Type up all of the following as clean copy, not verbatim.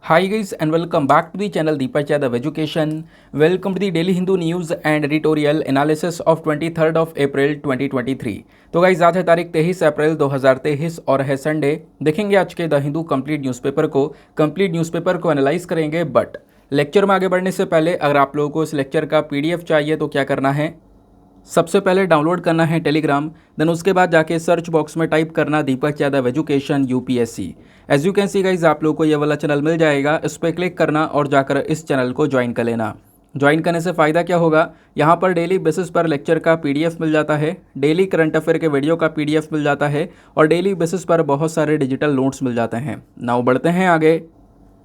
Hi guys and welcome back to the channel Deepak Yadav Education. Welcome to the Daily Hindu News and Editorial Analysis of 23rd of April 2023. तो guys आज है तारीख 23 अप्रैल 2023 और है Sunday. देखेंगे आज के द हिंदू कंप्लीट न्यूज़पेपर को एनालाइज करेंगे। बट लेक्चर में आगे बढ़ने से पहले अगर आप लोगों को इस लेक्चर का पीडीएफ चाहिए तो क्या करना है, सबसे पहले डाउनलोड करना है टेलीग्राम, देन उसके बाद जाके सर्च बॉक्स में टाइप करना Deepak Yadav education UPSC. As you can see guys आप लोगों को ये वाला चैनल मिल जाएगा, इस पर क्लिक करना और जाकर इस चैनल को ज्वाइन कर लेना। ज्वाइन करने से फ़ायदा क्या होगा, यहाँ पर डेली बेसिस पर लेक्चर का पीडीएफ मिल जाता है, डेली करंट अफेयर के वीडियो का पीडीएफ मिल जाता है और डेली बेसिस पर बहुत सारे डिजिटल नोट्स मिल जाते हैं। नाउ बढ़ते हैं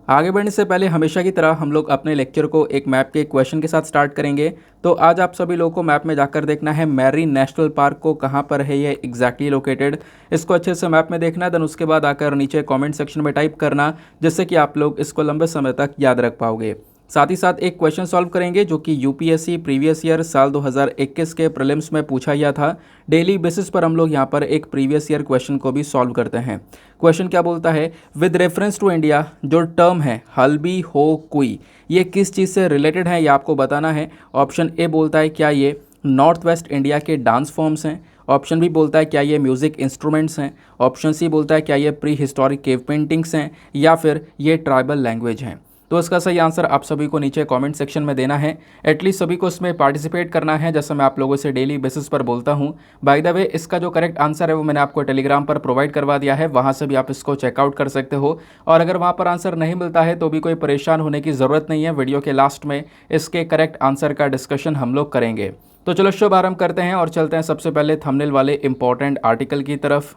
आगे बढ़ने से पहले हमेशा की तरह हम लोग अपने लेक्चर को एक मैप के क्वेश्चन के साथ स्टार्ट करेंगे। तो आज आप सभी लोगों को मैप में जाकर देखना है मैरीन नेशनल पार्क को कहाँ पर है ये एग्जैक्टली लोकेटेड, इसको अच्छे से मैप में देखना। देन उसके बाद आकर नीचे कमेंट सेक्शन में टाइप करना, जिससे कि आप लोग इसको लंबे समय तक याद रख पाओगे। साथ ही साथ एक क्वेश्चन सॉल्व करेंगे जो कि यूपीएससी प्रीवियस ईयर साल 2021 के प्रीलिम्स में पूछा गया था। डेली बेसिस पर हम लोग यहाँ पर एक प्रीवियस ईयर क्वेश्चन को भी सॉल्व करते हैं। क्वेश्चन क्या बोलता है, विद रेफरेंस टू इंडिया जो टर्म है हल्बी हो कुई, ये किस चीज़ से रिलेटेड है ये आपको बताना है। ऑप्शन ए बोलता है क्या ये नॉर्थ वेस्ट इंडिया के डांस फॉर्म्स हैं, ऑप्शन बी बोलता है क्या ये म्यूज़िक इंस्ट्रूमेंट्स हैं, ऑप्शन सी बोलता है क्या ये प्री हिस्टोरिक केव पेंटिंग्स हैं, या फिर ये ट्राइबल लैंग्वेज हैं। तो इसका सही आंसर आप सभी को नीचे कमेंट सेक्शन में देना है। एटलीस्ट सभी को इसमें पार्टिसिपेट करना है, जैसे मैं आप लोगों से डेली बेसिस पर बोलता हूँ। बाय द वे इसका जो करेक्ट आंसर है वो मैंने आपको टेलीग्राम पर प्रोवाइड करवा दिया है, वहाँ से भी आप इसको चेकआउट कर सकते हो। और अगर वहाँ पर आंसर नहीं मिलता है तो भी कोई परेशान होने की ज़रूरत नहीं है, वीडियो के लास्ट में इसके करेक्ट आंसर का डिस्कशन हम लोग करेंगे। तो चलो शुभ आरंभ करते हैं और चलते हैं सबसे पहले थंबनेल वाले इंपॉर्टेंट आर्टिकल की तरफ।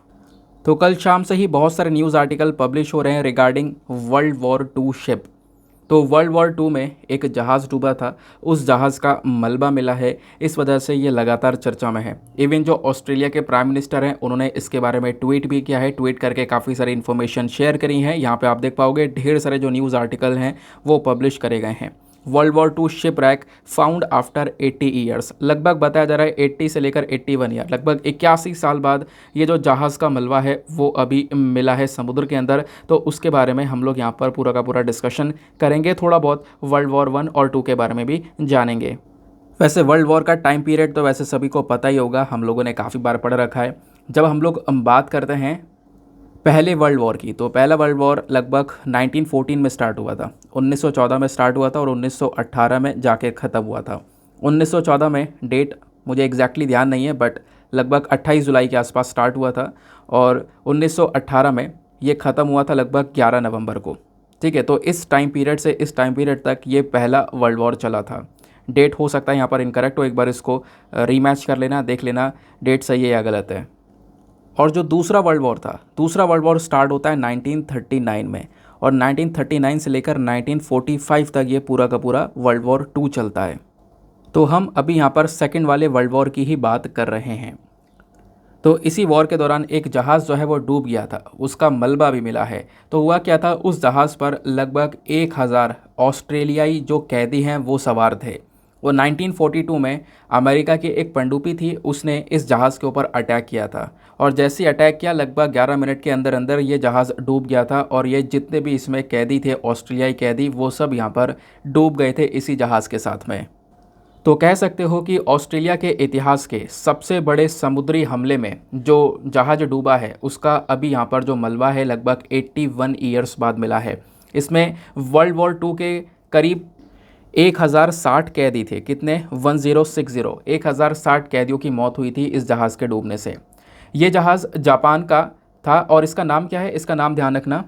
तो कल शाम से ही बहुत सारे न्यूज़ आर्टिकल पब्लिश हो रहे हैं रिगार्डिंग वर्ल्ड वॉर 2 शिप। तो वर्ल्ड वॉर 2 में एक जहाज़ डूबा था, उस जहाज़ का मलबा मिला है, इस वजह से ये लगातार चर्चा में है। इवन जो ऑस्ट्रेलिया के प्राइम मिनिस्टर हैं उन्होंने इसके बारे में ट्वीट भी किया है, ट्वीट करके काफ़ी सारी इन्फॉर्मेशन शेयर करी है। यहाँ पे आप देख पाओगे ढेर सारे जो न्यूज़ आर्टिकल हैं वो पब्लिश करे गए हैं। World war 2 ship rack found after 80 years, लगभग बताया जा रहा है 80 से लेकर 81 ईयर, लगभग 81 साल बाद ये जो जहाज़ का मलबा है वो अभी मिला है समुद्र के अंदर। तो उसके बारे में हम लोग यहाँ पर पूरा का पूरा डिस्कशन करेंगे, थोड़ा बहुत वर्ल्ड वॉर 1 और 2 के बारे में भी जानेंगे। वैसे वर्ल्ड वॉर का टाइम पीरियड तो वैसे सभी को पता ही होगा, हम लोगों ने काफ़ी बार पढ़ रखा है। जब हम लोग बात करते हैं पहले वर्ल्ड वॉर की, तो पहला वर्ल्ड वॉर लगभग 1914 में स्टार्ट हुआ था, 1914 में स्टार्ट हुआ था और 1918 में जाके ख़त्म हुआ था। 1914 में डेट मुझे एग्जैक्टली ध्यान नहीं है, बट लगभग 28 जुलाई के आसपास स्टार्ट हुआ था और 1918 में ये ख़त्म हुआ था लगभग 11 नवंबर को। ठीक है, तो इस टाइम पीरियड से इस टाइम पीरियड तक ये पहला वर्ल्ड वॉर चला था। डेट हो सकता है यहाँ पर इनकरेक्ट हो, एक बार इसको रीमैच कर लेना, देख लेना डेट सही है या गलत है। और जो दूसरा वर्ल्ड वॉर था, दूसरा वर्ल्ड वॉर स्टार्ट होता है 1939 में और 1939 से लेकर 1945 तक ये पूरा का पूरा वर्ल्ड वॉर 2 चलता है। तो हम अभी यहाँ पर सेकेंड वाले वर्ल्ड वॉर की ही बात कर रहे हैं। तो इसी वॉर के दौरान एक जहाज़ जो है वो डूब गया था, उसका मलबा भी मिला है। तो हुआ क्या था, उस जहाज़ पर लगभग 1000 ऑस्ट्रेलियाई जो कैदी हैं वो सवार थे। वो 1942 में अमेरिका की एक पनडुब्बी थी, उसने इस जहाज़ के ऊपर अटैक किया था और जैसे ही अटैक किया लगभग 11 मिनट के अंदर अंदर ये जहाज़ डूब गया था और ये जितने भी इसमें कैदी थे ऑस्ट्रेलियाई कैदी वो सब यहाँ पर डूब गए थे इसी जहाज़ के साथ में। तो कह सकते हो कि ऑस्ट्रेलिया के इतिहास के सबसे बड़े समुद्री हमले में जो जहाज़ डूबा है उसका अभी यहाँ पर जो मलबा है लगभग 81 ईयर्स बाद मिला है। इसमें वर्ल्ड वॉर 2 के करीब 1060 कैदी थे, कितने 1060 1060 कैदियों की मौत हुई थी इस जहाज़ के डूबने से। ये जहाज़ जापान का था और इसका नाम क्या है, इसका नाम ध्यान रखना,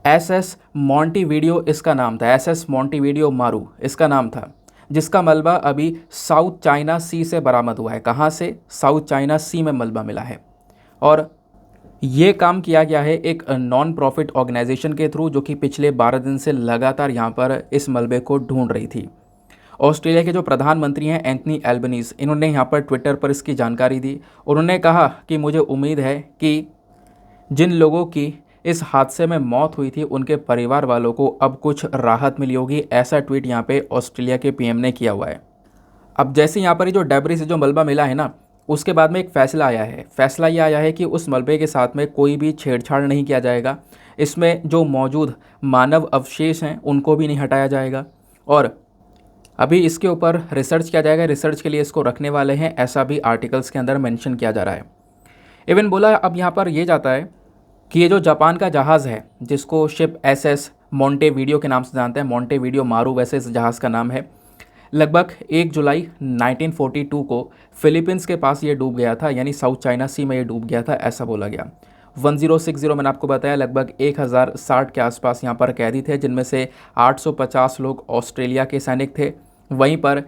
SS मॉन्टीवीडियो इसका नाम था, SS मॉन्टीवीडियो मारू इसका नाम था, जिसका मलबा अभी साउथ चाइना सी से बरामद हुआ है। कहाँ से, साउथ चाइना सी में मलबा मिला है। और ये काम किया गया है एक नॉन प्रॉफिट ऑर्गेनाइजेशन के थ्रू, जो कि पिछले 12 दिन से लगातार यहाँ पर इस मलबे को ढूंढ रही थी। ऑस्ट्रेलिया के जो प्रधानमंत्री हैं एंथनी एल्बनीज़, इन्होंने यहाँ पर ट्विटर पर इसकी जानकारी दी। उन्होंने कहा कि मुझे उम्मीद है कि जिन लोगों की इस हादसे में मौत हुई थी उनके परिवार वालों को अब कुछ राहत मिली होगी, ऐसा ट्वीट यहाँ पे ऑस्ट्रेलिया के पीएम ने किया हुआ है। अब जैसे यहाँ पर ये जो डेब्री से जो मलबा मिला है ना, उसके बाद में एक फ़ैसला आया है। फ़ैसला ये आया है कि उस मलबे के साथ में कोई भी छेड़छाड़ नहीं किया जाएगा। इसमें जो मौजूद मानव अवशेष हैं उनको भी नहीं हटाया जाएगा और अभी इसके ऊपर रिसर्च किया जाएगा। रिसर्च के लिए इसको रखने वाले हैं, ऐसा भी आर्टिकल्स के अंदर मेंशन किया जा रहा है। इवन बोला अब यहाँ पर ये जाता है कि ये जो जापान का जहाज़ है जिसको शिप SS मोंटेवीडियो के नाम से जानते हैं, मोंटेवीडियो मारू वैसे इस जहाज़ का नाम है, लगभग 1 जुलाई 1942 को फिलीपींस के पास ये डूब गया था, यानी साउथ चाइना सी में ये डूब गया था, ऐसा बोला गया। 1060 मैंने आपको बताया, लगभग 1060 के आसपास यहाँ पर कैदी थे, जिनमें से 850 लोग ऑस्ट्रेलिया के सैनिक थे। वहीं पर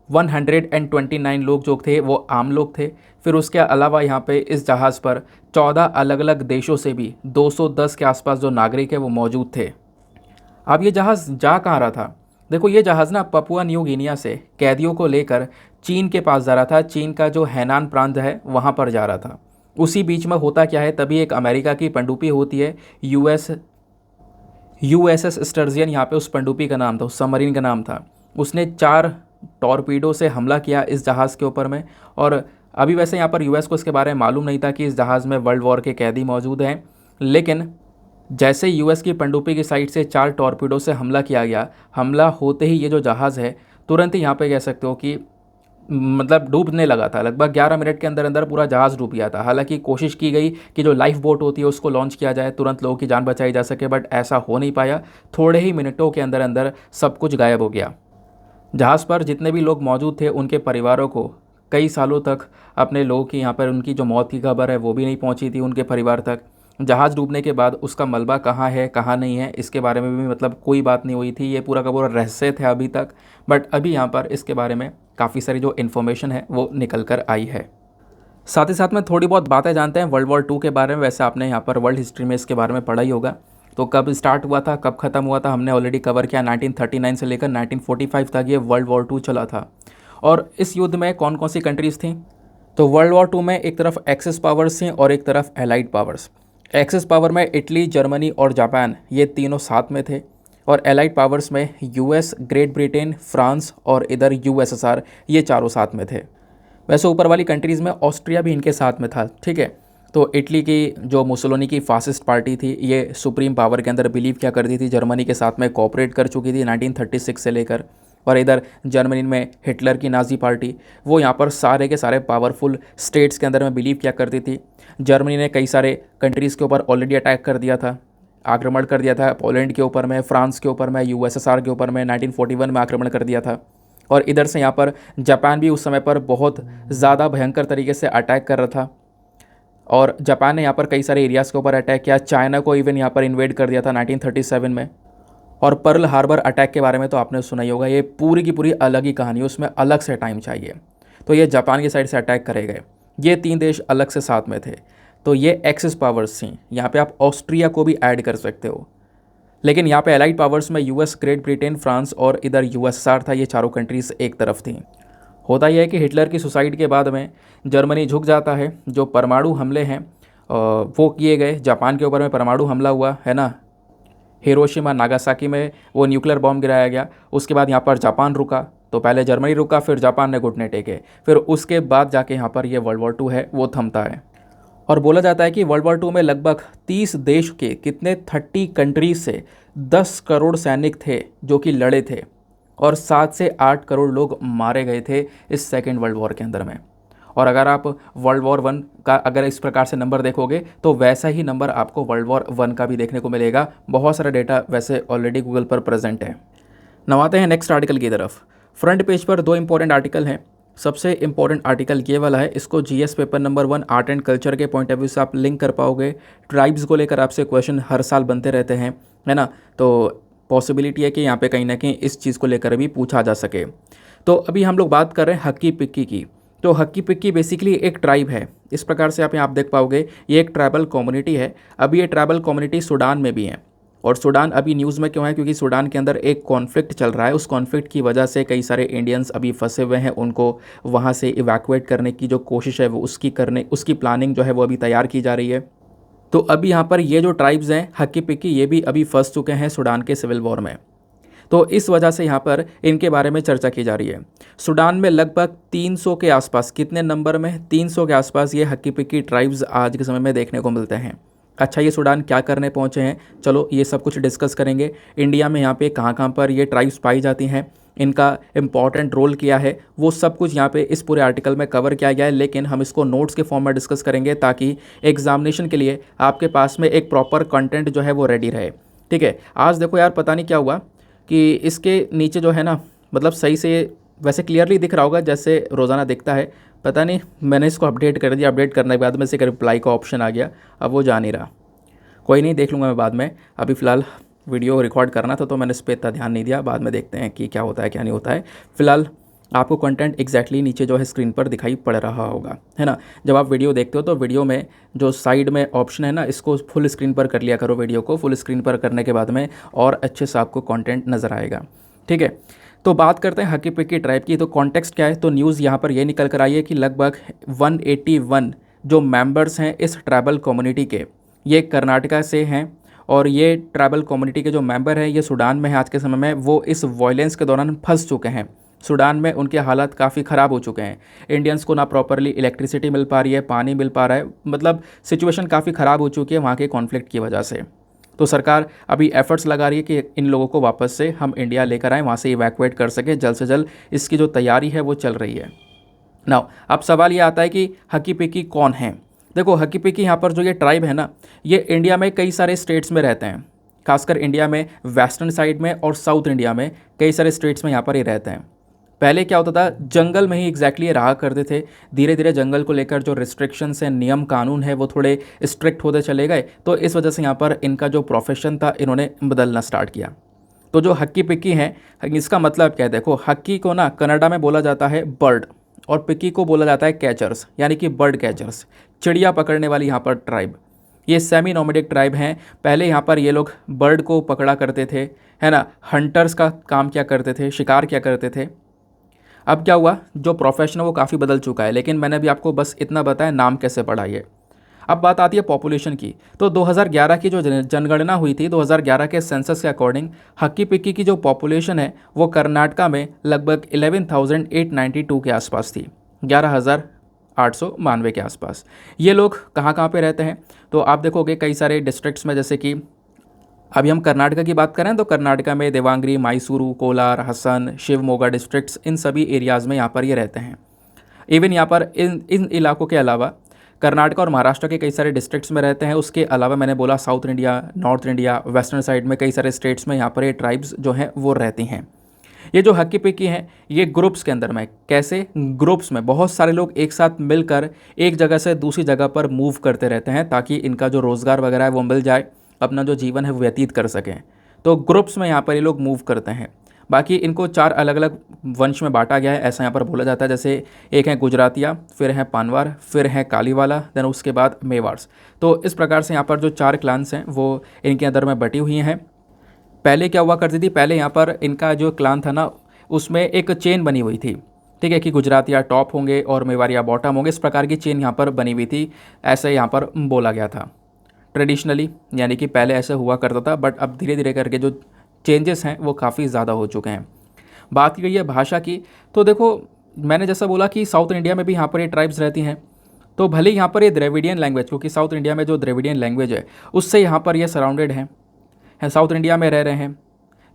129 लोग जो थे वो आम लोग थे। फिर उसके अलावा यहाँ पे इस जहाज़ पर 14 अलग अलग देशों से भी 210 के आसपास जो नागरिक है वो मौजूद थे। अब ये जहाज़ जा कहाँ रहा था? देखो, ये जहाज़ ना पपुआ न्यू गिनिया से कैदियों को लेकर चीन के पास जा रहा था। चीन का जो हैनान प्रांत है वहाँ पर जा रहा था। उसी बीच में होता क्या है, तभी एक अमेरिका की पनडुब्बी होती है USS स्टर्जियन, यहाँ पे उस पनडुब्बी का नाम था, उस सबमरीन का नाम था। उसने 4 टॉरपीडो से हमला किया इस जहाज़ के ऊपर में। और अभी वैसे यहाँ पर US को इसके बारे में मालूम नहीं था कि इस जहाज़ में वर्ल्ड वॉर के कैदी मौजूद हैं, लेकिन जैसे US की पनडुब्बी की साइड से 4 टॉरपीडो से हमला किया गया, हमला होते ही ये जो जहाज़ है तुरंत ही यहाँ पे कह सकते हो कि मतलब डूबने लगा था। लगभग 11 मिनट के अंदर अंदर पूरा जहाज़ डूब गया था। हालांकि कोशिश की गई कि जो लाइफ बोट होती है उसको लॉन्च किया जाए, तुरंत लोगों की जान बचाई जा सके, बट ऐसा हो नहीं पाया। थोड़े ही मिनटों के अंदर अंदर सब कुछ गायब हो गया। जहाज़ पर जितने भी लोग मौजूद थे उनके परिवारों को कई सालों तक अपने लोगों की यहाँ पर उनकी जो मौत की खबर है वो भी नहीं पहुँची थी उनके परिवार तक। जहाज़ डूबने के बाद उसका मलबा कहाँ है कहाँ नहीं है इसके बारे में भी मतलब कोई बात नहीं हुई थी। ये पूरा का पूरा रहस्य था अभी तक, बट अभी यहाँ पर इसके बारे में काफ़ी सारी जो इन्फॉर्मेशन है वो निकल कर आई है। साथ ही साथ में थोड़ी बहुत बातें जानते हैं वर्ल्ड वॉर 2 के बारे में। वैसे आपने यहाँ पर वर्ल्ड हिस्ट्री में इसके बारे में पढ़ा ही होगा। तो कब स्टार्ट हुआ था, कब ख़त्म हुआ था, हमने ऑलरेडी कवर किया। 1939 से लेकर 1945 तक ये वर्ल्ड वॉर 2 चला था। और इस युद्ध में कौन कौन सी कंट्रीज़ थी? तो वर्ल्ड वॉर 2 में एक तरफ एक्सिस पावर्स थी और एक तरफ एलाइड पावर्स। एक्सिस पावर में इटली, जर्मनी और जापान, ये तीनों साथ में थे। और एलाइड पावर्स में US, ग्रेट ब्रिटेन, फ्रांस और इधर USSR, ये चारों साथ में थे। वैसे ऊपर वाली कंट्रीज़ में ऑस्ट्रिया भी इनके साथ में था, ठीक है। तो इटली की जो मुसोलिनी की फासिस्ट पार्टी थी ये सुप्रीम पावर के अंदर बिलीव क्या करती थी, जर्मनी के साथ में कोऑपरेट कर चुकी थी 1936 से लेकर। और इधर जर्मनी में हिटलर की नाजी पार्टी, वो यहाँ पर सारे के सारे पावरफुल स्टेट्स के अंदर में बिलीव क्या करती थी। जर्मनी ने कई सारे कंट्रीज़ के ऊपर ऑलरेडी अटैक कर दिया था, आक्रमण कर दिया था। पोलैंड के ऊपर में, फ्रांस के ऊपर में, USSR के ऊपर में 1941 में आक्रमण कर दिया था। और इधर से यहाँ पर जापान भी उस समय पर बहुत ज़्यादा भयंकर तरीके से अटैक कर रहा था। और जापान ने यहाँ पर कई सारे एरियाज़ के ऊपर अटैक किया। चाइना को इवन यहाँ पर इन्वेड कर दिया था 1937 में। और पर्ल हार्बर अटैक के बारे में तो आपने सुना ही होगा, ये पूरी की पूरी अलग ही कहानी है, उसमें अलग से टाइम चाहिए। तो ये जापान की साइड से अटैक करे गए। ये 3 देश अलग से साथ में थे। तो ये एक्सिस पावर्स थी। यहाँ पे आप ऑस्ट्रिया को भी ऐड कर सकते हो, लेकिन यहाँ पे एलाइड पावर्स में US, ग्रेट ब्रिटेन, फ्रांस और इधर USSR था। ये चारों कंट्रीज़ एक तरफ थी। होता यह है कि हिटलर की सुसाइड के बाद में जर्मनी झुक जाता है। जो परमाणु हमले हैं वो किए गए, जापान के ऊपर में परमाणु हमला हुआ है ना, हिरोशिमा नागासाकी में वो न्यूक्लियर बॉम्ब गिराया गया। उसके बाद यहाँ पर जापान रुका, तो पहले जर्मनी रुका, फिर जापान ने घुटने टेके, फिर उसके बाद जाके यहाँ पर ये वर्ल्ड वॉर 2 है वो थमता है। और बोला जाता है कि वर्ल्ड वॉर 2 में लगभग 30 देश के कितने 30 कंट्रीज से 10 करोड़ सैनिक थे जो कि लड़े थे, और 7 से 8 करोड़ लोग मारे गए थे इस सेकेंड वर्ल्ड वॉर के अंदर में। और अगर आप वर्ल्ड वॉर 1 का अगर इस प्रकार से नंबर देखोगे तो वैसा ही नंबर आपको वर्ल्ड वॉर 1 का भी देखने को मिलेगा। बहुत सारा डेटा वैसे ऑलरेडी गूगल पर प्रेजेंट है। now आते हैं नेक्स्ट आर्टिकल की तरफ। फ्रंट पेज पर 2 इंपॉर्टेंट आर्टिकल हैं। सबसे इंपॉर्टेंट आर्टिकल ये वाला है, इसको GS paper number 1 art and culture के पॉइंट ऑफ व्यू से आप लिंक कर पाओगे। ट्राइब्स को लेकर आपसे क्वेश्चन हर साल बनते रहते हैं, है ना, तो पॉसिबिलिटी है कि यहाँ पे कहीं ना कहीं इस चीज़ को लेकर भी पूछा जा सके। तो अभी हम लोग बात कर रहे हैं हक्की पिक्की की। तो हक्की पिक्की बेसिकली एक ट्राइब है। इस प्रकार से आप देख पाओगे ये एक ट्राइबल कम्युनिटी है। अभी ये ट्राइबल कम्युनिटी सूडान में भी है। और सूडान अभी न्यूज़ में क्यों है, क्योंकि सूडान के अंदर एक कॉन्फ्लिक्ट चल रहा है। उस कॉन्फ्लिक्ट की वजह से कई सारे इंडियंस अभी फंसे हुए हैं। उनको वहाँ से इवैक्यूएट करने की जो कोशिश है वो उसकी प्लानिंग जो है वो अभी तैयार की जा रही है। तो अभी यहाँ पर ये जो ट्राइब्स हैं हक्की पिक्की, ये भी अभी फंस चुके हैं सूडान के सिविल वॉर में। तो इस वजह से यहाँ पर इनके बारे में चर्चा की जा रही है। सूडान में लगभग 300 के आसपास, कितने नंबर में, 300 के आसपास ये हक्की पिक्की ट्राइब्स आज के समय में देखने को मिलते हैं। अच्छा, ये सूडान क्या करने पहुँचे हैं, चलो ये सब कुछ डिस्कस करेंगे। इंडिया में यहाँ पे कहाँ-कहाँ पर ये ट्राइब्स पाई जाती हैं, इनका इम्पॉर्टेंट रोल क्या है, वो सब कुछ यहाँ पे इस पूरे आर्टिकल में कवर किया गया है। लेकिन हम इसको नोट्स के फॉर्म में डिस्कस करेंगे ताकि एग्जामिनेशन के लिए आपके पास में एक प्रॉपर कंटेंट जो है वो रेडी रहे। ठीक है, आज देखो यार पता नहीं क्या हुआ कि इसके नीचे जो है ना, मतलब सही से वैसे क्लियरली दिख रहा होगा जैसे रोज़ाना दिखता है, पता नहीं मैंने इसको अपडेट कर दिया, अपडेट करने के बाद में से एक रिप्लाई का ऑप्शन आ गया, अब वो जा नहीं रहा। कोई नहीं, देख लूँगा मैं बाद में, अभी फ़िलहाल वीडियो रिकॉर्ड करना था तो मैंने इस पर इतना ध्यान नहीं दिया, बाद में देखते हैं कि क्या होता है क्या नहीं होता है। फ़िलहाल आपको कंटेंट एग्जैक्टली नीचे जो है स्क्रीन पर दिखाई पड़ रहा होगा, है ना। जब आप वीडियो देखते हो तो वीडियो में जो साइड में ऑप्शन है ना, इसको फुल स्क्रीन पर कर लिया करो। वीडियो को फुल स्क्रीन पर करने के बाद में और अच्छे से आपको कंटेंट नज़र आएगा। ठीक है, तो बात करते हैं हक्की पिक्की ट्राइब की। तो कॉन्टेक्स्ट क्या है, तो न्यूज़ यहाँ पर ये निकल कर आई है कि लगभग 181 जो मेंबर्स हैं इस ट्राइबल कम्युनिटी के, ये कर्नाटका से हैं। और ये ट्राइबल कम्युनिटी के जो मेंबर हैं ये सूडान में है आज के समय में, वो इस वायलेंस के दौरान फंस चुके हैं। सूडान में उनके हालात काफ़ी ख़राब हो चुके हैं। इंडियंस को ना प्रॉपरली इलेक्ट्रिसिटी मिल पा रही है, पानी मिल पा रहा है, मतलब सिचुएशन काफ़ी ख़राब हो चुकी है वहाँ के कॉन्फ्लिक्ट की वजह से। तो सरकार अभी एफर्ट्स लगा रही है कि इन लोगों को वापस से हम इंडिया लेकर आएँ, वहाँ से इवैक्यूएट कर सकें जल्द से जल्द। इसकी जो तैयारी है वो चल रही है। नाउ अब सवाल ये आता है कि हक्की पिक्की कौन है। देखो हक्की पिक्की यहाँ पर जो ये ट्राइब है ना, ये इंडिया में कई सारे स्टेट्स में रहते हैं, खासकर इंडिया में वेस्टर्न साइड में और साउथ इंडिया में कई सारे स्टेट्स में यहाँ पर ये रहते हैं। पहले क्या होता था, जंगल में ही एग्जैक्टली ये रहा करते थे। धीरे धीरे जंगल को लेकर जो रिस्ट्रिक्शंस हैं, नियम कानून है, वो थोड़े स्ट्रिक्ट होते चले गए। तो इस वजह से यहाँ पर इनका जो प्रोफेशन था इन्होंने बदलना स्टार्ट किया। तो जो हक्की पिक्की हैं, इसका मतलब क्या है, देखो हक्की को ना कन्नड़ा में बोला जाता है बर्ड, और पिक्की को बोला जाता है कैचर्स, यानी कि बर्ड कैचर्स, चिड़िया पकड़ने वाली यहाँ पर ट्राइब। ये सेमी नोमेडिक ट्राइब हैं। पहले यहाँ पर ये लोग बर्ड को पकड़ा करते थे, है ना, हंटर्स का काम किया करते थे, शिकार किया करते थे। अब क्या हुआ, जो प्रोफेशन है वो काफ़ी बदल चुका है, लेकिन मैंने भी आपको बस इतना बताया नाम कैसे पड़ा ये। अब बात आती है पॉपुलेशन की। तो 2011 की जो जनगणना हुई थी, 2011 के सेंसस के अकॉर्डिंग हक्की पिक्की की जो पॉपुलेशन है वो कर्नाटका में लगभग 11,892 के आसपास थी, 11,892 के आसपास। ये लोग कहाँ कहाँ पे रहते हैं, तो आप देखोगे कई सारे डिस्ट्रिक्ट्स में, जैसे कि अभी हम कर्नाटका की बात करें तो कर्नाटका में देवांगरी, मैसूरू, कोलार, हसन, शिवमोगा डिस्ट्रिक्ट्स, इन सभी एरियाज़ में यहाँ पर ये रहते हैं। इवन यहाँ पर इन इलाकों के अलावा कर्नाटक और महाराष्ट्र के कई सारे डिस्ट्रिक्ट्स में रहते हैं। उसके अलावा मैंने बोला south India, north India, western side में कई सारे स्टेट्स में यहाँ पर ये ट्राइब्स जो हैं वो रहती हैं। ये जो हक्की पिक्की हैं ये ग्रुप्स के अंदर में, कैसे ग्रुप्स में बहुत सारे लोग एक साथ मिलकर एक जगह से दूसरी जगह पर मूव करते रहते हैं ताकि इनका जो रोज़गार वगैरह है वो मिल जाए, अपना जो जीवन है वो व्यतीत कर सकें। तो ग्रुप्स में यहाँ पर ये लोग मूव करते हैं। बाकी इनको 4 अलग अलग वंश में बांटा गया है, ऐसा यहाँ पर बोला जाता है। जैसे एक है गुजरातिया, फिर है पानवार, फिर है कालीवाला, देन उसके बाद मेवाड़स। तो इस प्रकार से यहाँ पर जो 4 क्लान्स हैं वो इनके अंदर में बटी हुई हैं। पहले क्या हुआ करती थी, पहले यहाँ पर इनका जो क्लान था ना उसमें एक चेन बनी हुई थी, ठीक है, कि गुजरातिया टॉप होंगे और मेवाड़िया बॉटम होंगे, इस प्रकार की चेन यहाँ पर बनी हुई थी, ऐसे यहाँ पर बोला गया था ट्रेडिशनली, यानी कि पहले ऐसा हुआ करता था। बट अब धीरे धीरे करके जो चेंजेस हैं वो काफ़ी ज़्यादा हो चुके हैं। बात की गई है भाषा की, तो देखो मैंने जैसा बोला कि साउथ इंडिया में भी यहाँ पर ये ट्राइब्स रहती हैं, तो भले यहाँ पर ये द्रविडियन लैंग्वेज, क्योंकि साउथ इंडिया में जो द्रविडियन लैंग्वेज है उससे यहाँ पर ये सराउंडेड हैं, साउथ इंडिया में रह रहे हैं,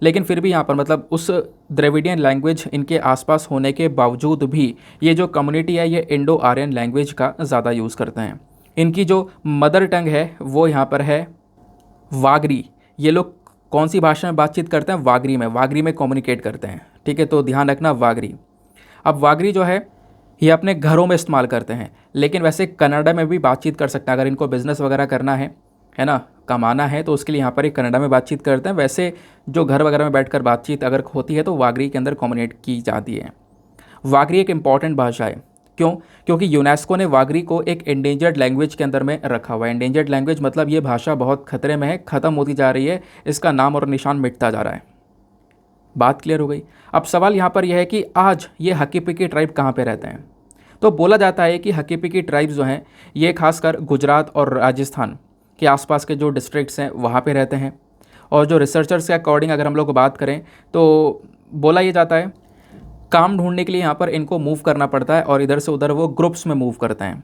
लेकिन फिर भी यहाँ पर मतलब उस द्रविडियन लैंग्वेज इनके आसपास होने के बावजूद भी ये जो कम्युनिटी है ये इंडो आर्यन लैंग्वेज का ज़्यादा यूज़ करते हैं। इनकी जो मदर टंग है वो यहाँ पर है वागरी। ये लोग कौन सी भाषा में बातचीत करते हैं, वागरी में कम्युनिकेट करते हैं, ठीक है, तो ध्यान रखना वागरी। अब वागरी जो है ये अपने घरों में इस्तेमाल करते हैं, लेकिन वैसे कन्नड़ा में भी बातचीत कर सकते हैं अगर इनको बिज़नेस वगैरह करना है ना, कमाना है, तो उसके लिए यहाँ पर एक कन्नड़ा में बातचीत करते हैं। वैसे जो घर वगैरह में बैठकर बातचीत अगर होती है तो वागरी के अंदर कम्युनिकेट की जाती है। वागरी एक इम्पॉर्टेंट भाषा है, क्यों, क्योंकि यूनेस्को ने वागरी को एक एंडेंजर्ड लैंग्वेज के अंदर में रखा हुआ है। एंडेंजर्ड लैंग्वेज मतलब ये भाषा बहुत खतरे में है, ख़त्म होती जा रही है, इसका नाम और निशान मिटता जा रहा है। बात क्लियर हो गई। अब सवाल यहाँ पर यह है कि आज ये हक्की पिक्की ट्राइब कहाँ पे रहते हैं। तो बोला जाता है कि हक्की पिक्की ट्राइब्स जो हैं ये खासकर गुजरात और राजस्थान के आसपास के जो डिस्ट्रिक्ट्स हैं वहाँ पे रहते हैं। और जो रिसर्चर्स के अकॉर्डिंग अगर हम लोग बात करें तो बोला ये जाता है काम ढूंढने के लिए यहाँ पर इनको मूव करना पड़ता है और इधर से उधर वो ग्रुप्स में मूव करते हैं।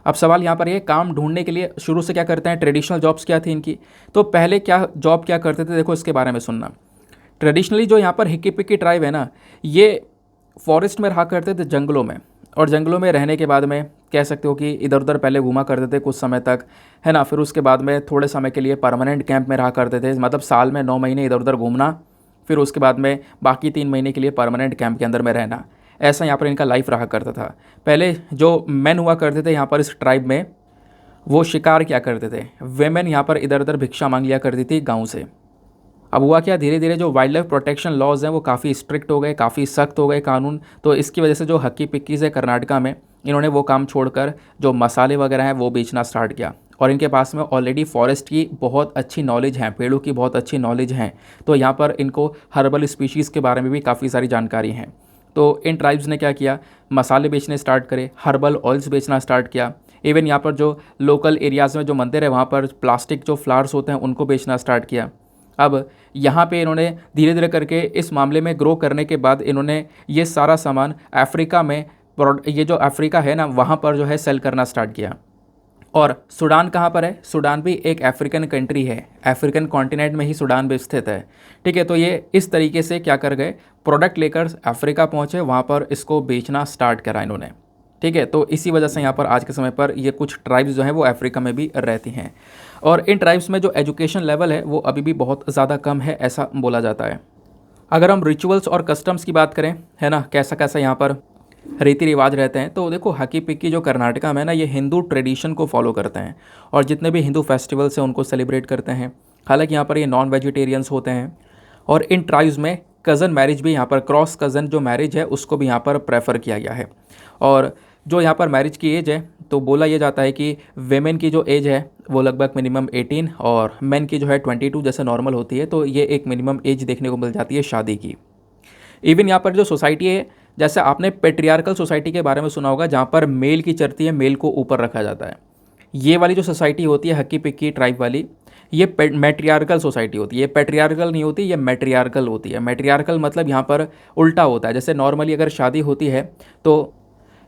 अब सवाल यहाँ पर ये, काम ढूंढने के लिए शुरू से क्या करते हैं, ट्रेडिशनल जॉब्स क्या थी इनकी, तो पहले क्या जॉब क्या करते थे, देखो इसके बारे में सुनना। ट्रेडिशनली जो यहाँ पर हिक्की पिक्की ट्राइब है ना, ये फॉरेस्ट में रहा करते थे, जंगलों में, और जंगलों में रहने के बाद में कह सकते हो कि इधर उधर पहले घूमा करते थे कुछ समय तक, है ना। फिर उसके बाद में थोड़े समय के लिए परमानेंट कैंप में रहा करते थे, मतलब साल में 9 महीने इधर उधर घूमना, फिर उसके बाद में बाकी 3 महीने के लिए परमानेंट कैंप के अंदर में रहना। ऐसा यहाँ पर इनका लाइफ रहा करता था। पहले जो मैन हुआ करते थे यहाँ पर इस ट्राइब में, वो शिकार क्या करते थे, वेमेन यहाँ पर इधर उधर भिक्षा मांग लिया करती थी गाँव से। अब हुआ क्या, धीरे धीरे जो वाइल्ड लाइफ प्रोटेक्शन लॉज हैं वो काफ़ी स्ट्रिक्ट हो गए, काफ़ी सख्त हो गए कानून। तो इसकी वजह से जो हक्की पिक्कीज़ है कर्नाटका में, इन्होंने वो काम छोड़कर जो मसाले वगैरह हैं वो बेचना स्टार्ट किया। और इनके पास में ऑलरेडी फॉरेस्ट की बहुत अच्छी नॉलेज है, पेड़ों की बहुत अच्छी नॉलेज है, तो यहाँ पर इनको हर्बल स्पीशीज़ के बारे में भी काफ़ी सारी जानकारी है। तो इन ट्राइब्स ने क्या किया, मसाले बेचने स्टार्ट करे, हर्बल ऑयल्स बेचना स्टार्ट किया। इवन यहाँ पर जो लोकल एरियाज़ में जो मंदिर है वहाँ पर प्लास्टिक जो फ्लावर्स होते हैं उनको बेचना स्टार्ट किया। अब यहाँ पे इन्होंने धीरे धीरे करके इस मामले में ग्रो करने के बाद इन्होंने ये सारा सामान अफ्रीका में, ये जो अफ्रीका है ना वहाँ पर जो है सेल करना स्टार्ट किया। और सूडान कहाँ पर है, सूडान भी एक अफ्रीकन कंट्री है, अफ्रीकन कॉन्टिनेंट में ही सूडान भी स्थित है। ठीक है, तो ये इस तरीके से क्या कर गए, प्रोडक्ट लेकर अफ्रीका पहुँचे, वहाँ पर इसको बेचना स्टार्ट करा इन्होंने। ठीक है, तो इसी वजह से यहाँ पर आज के समय पर ये कुछ ट्राइब्स जो हैं वो अफ्रीका में भी रहती हैं। और इन ट्राइब्स में जो एजुकेशन लेवल है वो अभी भी बहुत ज़्यादा कम है, ऐसा बोला जाता है। अगर हम रिचुअल्स और कस्टम्स की बात करें, है ना, कैसा कैसा यहाँ पर रीति रिवाज रहते हैं, तो देखो हक्की पिक्की जो कर्नाटका में ना, ये हिंदू ट्रेडिशन को फॉलो करते हैं और जितने भी हिंदू फेस्टिवल्स हैं उनको सेलिब्रेट करते हैं। हालांकि यहाँ पर ये नॉन वेजिटेरियंस होते हैं। और इन ट्राइब्स में कज़न मैरिज भी, यहाँ पर क्रॉस कज़न जो मैरिज है उसको भी यहाँ पर प्रेफर किया गया है। और जो यहाँ पर मैरिज की एज है, तो बोला यह जाता है कि वेमेन की जो एज है वो लगभग मिनिमम 18 और मेन की जो है 22 जैसे नॉर्मल होती है। तो ये एक मिनिमम एज देखने को मिल जाती है शादी की। इवन यहाँ पर जो सोसाइटी है, जैसे आपने पेट्रियार्कल सोसाइटी के बारे में सुना होगा, जहाँ पर मेल की चरती है, मेल को ऊपर रखा जाता है। ये वाली जो सोसाइटी होती है हक्की पिक्की ट्राइब वाली, ये मैट्रियार्कल सोसाइटी होती है। ये पेट्रियार्कल नहीं होती, ये मैट्रियार्कल होती है। मैट्रियार्कल मतलब यहाँ पर उल्टा होता है। जैसे नॉर्मली अगर शादी होती है तो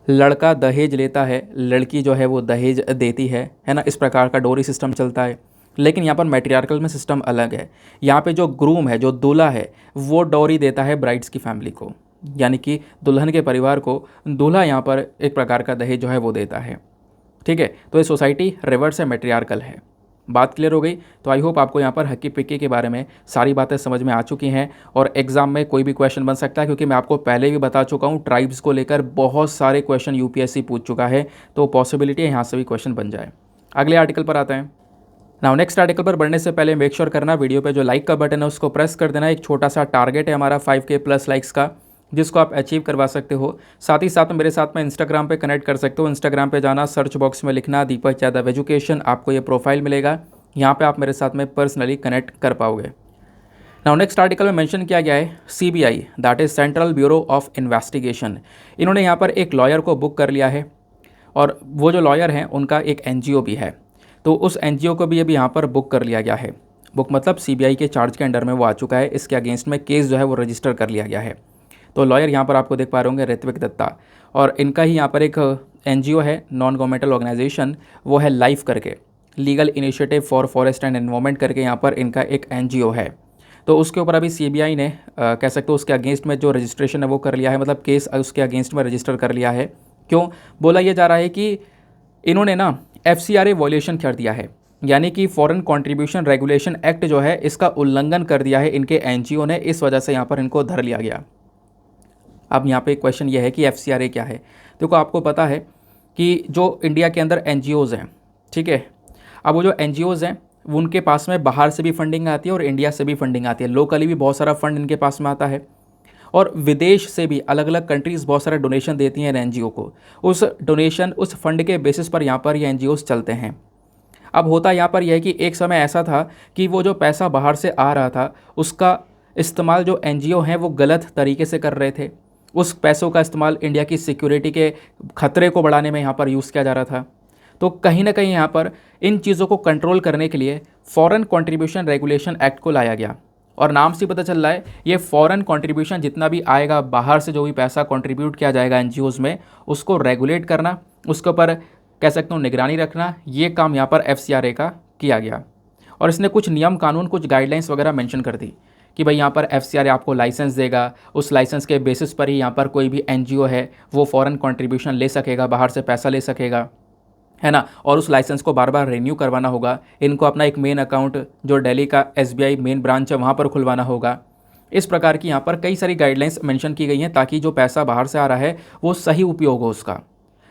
लड़का दहेज लेता है, लड़की जो है वो दहेज देती है ना, इस प्रकार का डोरी सिस्टम चलता है। लेकिन यहाँ पर मैट्रियार्कल में सिस्टम अलग है। यहाँ पे जो ग्रूम है, जो दूल्हा है, वो डोरी देता है ब्राइड्स की फैमिली को, यानी कि दुल्हन के परिवार को दूल्हा यहाँ पर एक प्रकार का दहेज जो है वो देता है। ठीक है, तो ये सोसाइटी रिवर्स है, मैट्रियार्कल है। बात क्लियर हो गई। तो आई होप आपको यहाँ पर हक्की पिक्की के बारे में सारी बातें समझ में आ चुकी हैं और एग्जाम में कोई भी क्वेश्चन बन सकता है, क्योंकि मैं आपको पहले भी बता चुका हूँ ट्राइब्स को लेकर बहुत सारे क्वेश्चन यूपीएससी पूछ चुका है, तो पॉसिबिलिटी है यहाँ से भी क्वेश्चन बन जाए। अगले आर्टिकल पर आते हैं। नाउ नेक्स्ट आर्टिकल पर बढ़ने से पहले मेक श्योर करना वीडियो पे जो लाइक का बटन है उसको प्रेस कर देना। एक छोटा सा टारगेट है हमारा 5K प्लस लाइक्स का, जिसको आप अचीव करवा सकते हो। साथ ही साथ मेरे साथ में इंस्टाग्राम पे कनेक्ट कर सकते हो। इंस्टाग्राम पे जाना, सर्च बॉक्स में लिखना दीपक यादव एजुकेशन, आपको ये प्रोफाइल मिलेगा। यहाँ पे आप मेरे साथ में पर्सनली कनेक्ट कर पाओगे। नाउ नेक्स्ट आर्टिकल में मेंशन किया गया है CBI, that is central bureau of investigation. इन्होंने यहाँ पर एक लॉयर को बुक कर लिया है और वो जो लॉयर हैं उनका एक NGO भी है, तो उस NGO को भी अभी यहाँ पर बुक कर लिया गया है। बुक मतलब CBI के चार्ज के अंडर में वो आ चुका है। इसके अगेंस्ट में केस जो है वो रजिस्टर कर लिया गया है। तो लॉयर यहाँ पर आपको देख पा रहे होंगे ऋत्विक दत्ता, और इनका ही यहाँ पर एक NGO है, नॉन गवर्नमेंटल ऑर्गेनाइजेशन, वो है लाइफ करके, legal initiative for forest and environment करके यहाँ पर इनका एक NGO है। तो उसके ऊपर अभी CBI ने कह सकते हो उसके अगेंस्ट में जो रजिस्ट्रेशन है वो कर लिया है, मतलब केस उसके अगेंस्ट में रजिस्टर कर लिया है। क्यों बोला यह जा रहा है कि इन्होंने ना FCRA वॉल्यूशन कर दिया है, यानी कि फॉरेन कंट्रीब्यूशन रेगुलेशन एक्ट जो है इसका उल्लंघन कर दिया है इनके NGO ने, इस वजह से यहाँ पर इनको धर लिया गया। अब यहाँ पे क्वेश्चन ये है कि FCRA क्या है। देखो आपको पता है कि जो इंडिया के अंदर NGOs हैं, ठीक है, अब वो जो NGOs हैं उनके पास में बाहर से भी फंडिंग आती है और इंडिया से भी फंडिंग आती है। लोकली भी बहुत सारा फंड इनके पास में आता है और विदेश से भी अलग अलग कंट्रीज़ बहुत सारा डोनेशन देती हैं NGO को। उस डोनेशन, उस फंड के बेसिस पर यहाँ पर ये NGOs चलते हैं। अब होता यहाँ पर यह है कि एक समय ऐसा था कि वो जो पैसा बाहर से आ रहा था उसका इस्तेमाल जो NGO हैं वो गलत तरीके से कर रहे थे। उस पैसों का इस्तेमाल इंडिया की सिक्योरिटी के खतरे को बढ़ाने में यहाँ पर यूज़ किया जा रहा था। तो कहीं ना कहीं यहाँ पर इन चीज़ों को कंट्रोल करने के लिए फॉरेन कंट्रीब्यूशन रेगुलेशन एक्ट को लाया गया। और नाम से पता चल रहा है ये फॉरेन कंट्रीब्यूशन जितना भी आएगा, बाहर से जो भी पैसा कंट्रीब्यूट किया जाएगा NGOs में, उसको रेगुलेट करना, उसके ऊपर कह सकते हो निगरानी रखना, ये काम यहाँ पर FCRA का किया गया। और इसने कुछ नियम कानून, कुछ गाइडलाइंस वगैरह मेंशन कर दी कि भाई यहाँ पर FCRA आपको लाइसेंस देगा, उस लाइसेंस के बेसिस पर ही यहाँ पर कोई भी NGO है वो फॉरेन कंट्रीब्यूशन ले सकेगा, बाहर से पैसा ले सकेगा, है ना। और उस लाइसेंस को बार बार रिन्यू करवाना होगा। इनको अपना एक मेन अकाउंट जो दिल्ली का SBI मेन ब्रांच है वहाँ पर खुलवाना होगा। इस प्रकार की यहाँ पर कई सारी गाइडलाइंस मेंशन की गई हैं ताकि जो पैसा बाहर से आ रहा है वो सही उपयोग हो उसका,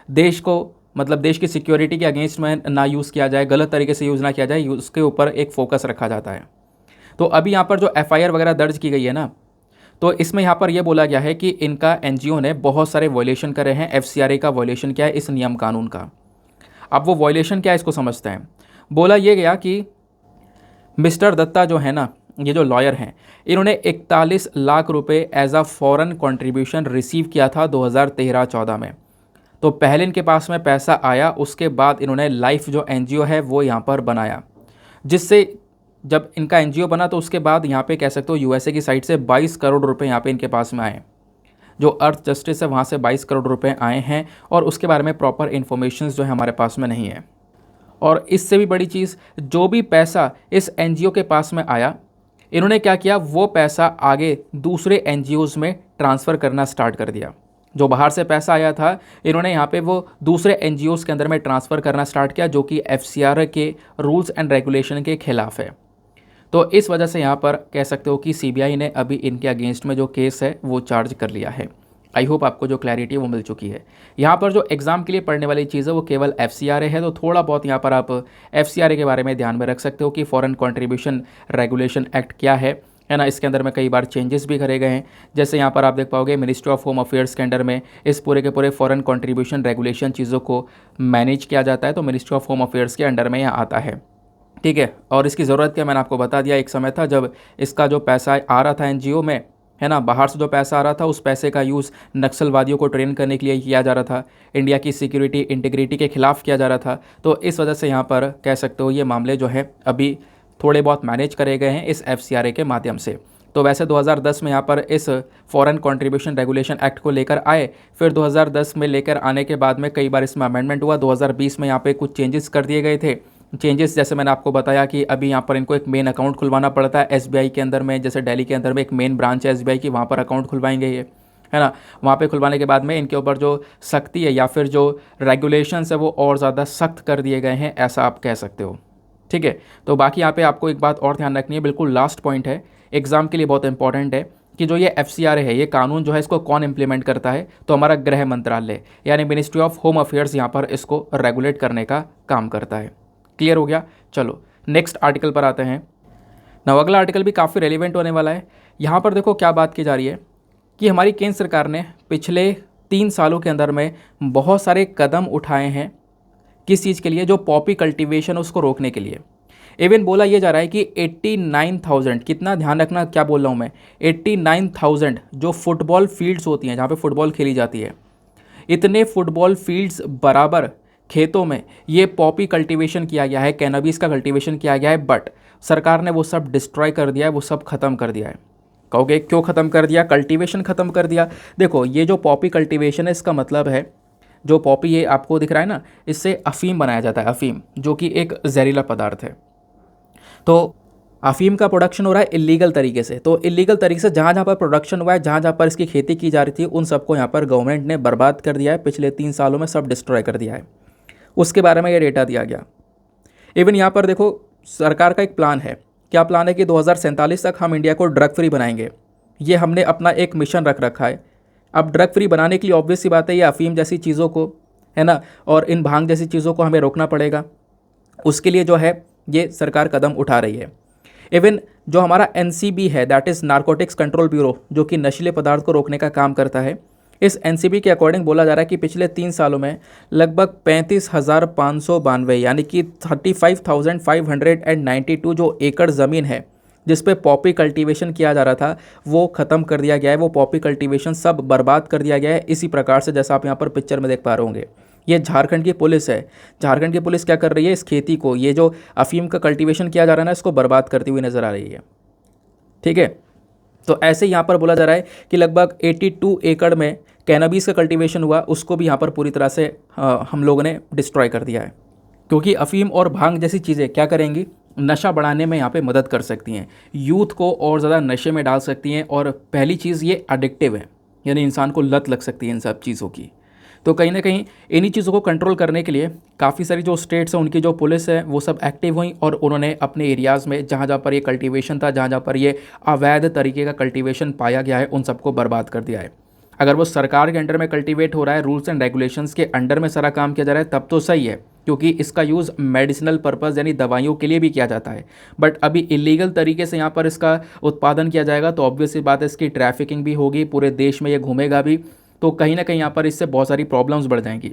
देश को मतलब देश की सिक्योरिटी के अगेंस्ट में ना यूज़ किया जाए, गलत तरीके से यूज़ ना किया जाए, उसके ऊपर एक फोकस रखा जाता है। तो अभी यहाँ पर जो FIR वगैरह दर्ज की गई है ना, तो इसमें यहाँ पर यह बोला गया है कि इनका NGO ने बहुत सारे वॉयलेशन करे हैं। FCRA का वॉयलेशन क्या है, इस नियम कानून का। अब वो वॉयलेशन क्या है इसको समझते हैं। बोला ये गया कि मिस्टर दत्ता जो है ना, ये जो लॉयर हैं, इन्होंने 41 लाख रुपए as a foreign contribution receive किया था 2013-14 में। तो पहले इनके पास में पैसा आया, उसके बाद इन्होंने लाइफ जो NGO है वो यहाँ पर बनाया, जिससे जब इनका NGO बना तो उसके बाद यहाँ पे कह सकते हो USA की साइड से 22 करोड़ रुपए यहाँ पे इनके पास में आए। जो अर्थ जस्टिस है वहाँ से 22 करोड़ रुपए आए हैं और उसके बारे में प्रॉपर इन्फॉर्मेशन जो है हमारे पास में नहीं है। और इससे भी बड़ी चीज़, जो भी पैसा इस NGO के पास में आया, इन्होंने क्या किया, वो पैसा आगे दूसरे NGOs में ट्रांसफ़र करना स्टार्ट कर दिया। जो बाहर से पैसा आया था इन्होंने यहाँ पे वो दूसरे NGOs के अंदर में ट्रांसफ़र करना स्टार्ट किया, जो कि FCRA के रूल्स एंड रेगुलेशन के खिलाफ है। तो इस वजह से यहाँ पर कह सकते हो कि CBI ने अभी इनके अगेंस्ट में जो केस है वो चार्ज कर लिया है। आई होप आपको जो क्लैरिटी है वो मिल चुकी है। यहाँ पर जो एग्ज़ाम के लिए पढ़ने वाली चीज़ है वो केवल FCRA है, तो थोड़ा बहुत यहाँ पर आप FCRA के बारे में ध्यान में रख सकते हो कि फॉरेन कंट्रीब्यूशन रेगुलेशन एक्ट क्या है ना। इसके अंदर में कई बार चेंजेस भी करे गए हैं। जैसे यहाँ पर आप देख पाओगे मिनिस्ट्री ऑफ होम अफेयर्स के अंडर में इस पूरे के पूरे फॉरेन कंट्रीब्यूशन रेगुलेशन चीज़ों को मैनेज किया जाता है, तो मिनिस्ट्री ऑफ होम अफेयर्स के अंडर में यह आता है, ठीक है। और इसकी ज़रूरत क्या, मैंने आपको बता दिया। एक समय था जब इसका जो पैसा आ रहा था NGO में, है ना, बाहर से जो पैसा आ रहा था उस पैसे का यूज़ नक्सलवादियों को ट्रेन करने के लिए किया जा रहा था, इंडिया की सिक्योरिटी इंटीग्रिटी के खिलाफ किया जा रहा था। तो इस वजह से यहाँ पर कह सकते हो ये मामले जो है अभी थोड़े बहुत मैनेज करे गए हैं इस FCRA के माध्यम से। तो वैसे 2010 में यहाँ पर इस फॉरेन कंट्रीब्यूशन रेगुलेशन एक्ट को लेकर आए, फिर 2010 में लेकर आने के बाद में कई बार इसमें अमेंडमेंट हुआ। 2020 में यहाँ पे कुछ चेंजेस कर दिए गए थे। चेंजेस जैसे मैंने आपको बताया कि अभी यहाँ पर इनको एक मेन अकाउंट खुलवाना पड़ता है SBI के अंदर में, जैसे दिल्ली के अंदर में एक मेन ब्रांच है SBI की, वहाँ पर अकाउंट खुलवाएंगे ये, है ना। वहाँ पे खुलवाने के बाद में इनके ऊपर जो सख्ती है या फिर जो रेगुलेशंस है वो और ज़्यादा सख्त कर दिए गए हैं, ऐसा आप कह सकते हो, ठीक है। तो बाकी यहाँ पे आपको एक बात और ध्यान रखनी है, बिल्कुल लास्ट पॉइंट है, एग्ज़ाम के लिए बहुत इंपॉर्टेंट है कि जो ये FCRA है, ये कानून जो है इसको कौन इम्प्लीमेंट करता है, तो हमारा गृह मंत्रालय यानी मिनिस्ट्री ऑफ होम अफेयर्स यहाँ पर इसको रेगुलेट करने का काम करता है। क्लियर हो गया। चलो नेक्स्ट आर्टिकल पर आते हैं। नव अगला आर्टिकल भी काफ़ी रेलिवेंट होने वाला है। यहाँ पर देखो क्या बात की जा रही है कि हमारी केंद्र सरकार ने पिछले 3 सालों के अंदर में बहुत सारे कदम उठाए हैं। किस चीज़ के लिए, जो पॉपी कल्टीवेशन उसको रोकने के लिए। इवन बोला यह जा रहा है कि 89,000, कितना ध्यान रखना क्या बोल रहा हूँ मैं, 89,000 जो फुटबॉल फील्ड्स होती हैं जहाँ पे फुटबॉल खेली जाती है, इतने फुटबॉल फील्ड्स बराबर खेतों में ये पॉपी कल्टीवेशन किया गया है, कैनबिस का कल्टीवेशन किया गया है, बट सरकार ने वो सब डिस्ट्रॉय कर दिया है, वो सब ख़त्म कर दिया है। कहोगे क्यों ख़त्म कर दिया, कल्टीवेशन ख़त्म कर दिया। देखो ये जो पॉपी कल्टीवेशन है, इसका मतलब है जो पॉपी ये आपको दिख रहा है ना, इससे अफीम बनाया जाता है, अफीम जो कि एक जहरीला पदार्थ है। तो अफीम का प्रोडक्शन हो रहा है इलीगल तरीके से। तो इलीगल तरीके से जहाँ जहाँ पर प्रोडक्शन हुआ है, जहाँ जहाँ पर इसकी खेती की जा रही थी, उन सबको यहाँ पर गवर्नमेंट ने बर्बाद कर दिया है। पिछले 3 सालों में सब डिस्ट्रॉय कर दिया है। उसके बारे में ये डेटा दिया गया। इवन यहाँ पर देखो सरकार का एक प्लान है। क्या प्लान है कि 2047 तक हम इंडिया को ड्रग फ्री बनाएंगे। ये हमने अपना एक मिशन रख रखा है। अब ड्रग फ्री बनाने के लिए ऑब्वियस सी बात है, ये अफीम जैसी चीज़ों को, है ना, और इन भांग जैसी चीज़ों को हमें रोकना पड़ेगा। उसके लिए जो है ये सरकार कदम उठा रही है। इवन जो हमारा NCB है, that is narcotics control bureau, जो कि नशीले पदार्थ को रोकने का काम करता है, इस NCB के अकॉर्डिंग बोला जा रहा है कि पिछले 3 सालों में लगभग 35,592 यानी कि 35,592 जो एकड़ ज़मीन है जिस पे पॉपी कल्टीवेशन किया जा रहा था, वो ख़त्म कर दिया गया है। वो पॉपी कल्टीवेशन सब बर्बाद कर दिया गया है। इसी प्रकार से जैसा आप यहाँ पर पिक्चर में देख पा रहे होंगे, ये झारखंड की पुलिस है। झारखंड की पुलिस क्या कर रही है, इस खेती को, ये जो अफीम का कल्टीवेशन किया जा रहा है ना, इसको बर्बाद करती हुई नज़र आ रही है। ठीक है, तो ऐसे यहाँ पर बोला जा रहा है कि लगभग 82 एकड़ में कैनबिस का कल्टीवेशन हुआ, उसको भी यहाँ पर पूरी तरह से हम लोगों ने डिस्ट्रॉय कर दिया है। क्योंकि अफीम और भांग जैसी चीज़ें क्या करेंगी, नशा बढ़ाने में यहाँ पे मदद कर सकती हैं, यूथ को और ज़्यादा नशे में डाल सकती हैं। और पहली चीज़ ये एडिक्टिव है, यानी इंसान को लत लग सकती है इन सब चीज़ों की। तो कहीं ना कहीं इन्हीं चीज़ों को कंट्रोल करने के लिए काफ़ी सारी जो स्टेट्स हैं उनकी जो पुलिस है वो सब एक्टिव हुई और उन्होंने अपने एरियाज़ में जहाँ जहाँ पर ये कल्टीवेशन था, जहाँ जहाँ पर ये अवैध तरीके का कल्टीवेशन पाया गया है, उन सबको बर्बाद कर दिया है। अगर वो सरकार के अंडर में कल्टीवेट हो रहा है, रूल्स एंड रेगुलेशंस के अंडर में सारा काम किया जा रहा है, तब तो सही है, क्योंकि इसका यूज़ मेडिसिनल पर्पज़ यानी दवाइयों के लिए भी किया जाता है। बट अभी इलीगल तरीके से यहाँ पर इसका उत्पादन किया जाएगा तो ऑब्वियस सी बात है, इसकी ट्रैफिकिंग भी होगी, पूरे देश में ये घूमेगा भी, तो कहीं ना कहीं यहाँ पर इससे बहुत सारी प्रॉब्लम्स बढ़ जाएंगी।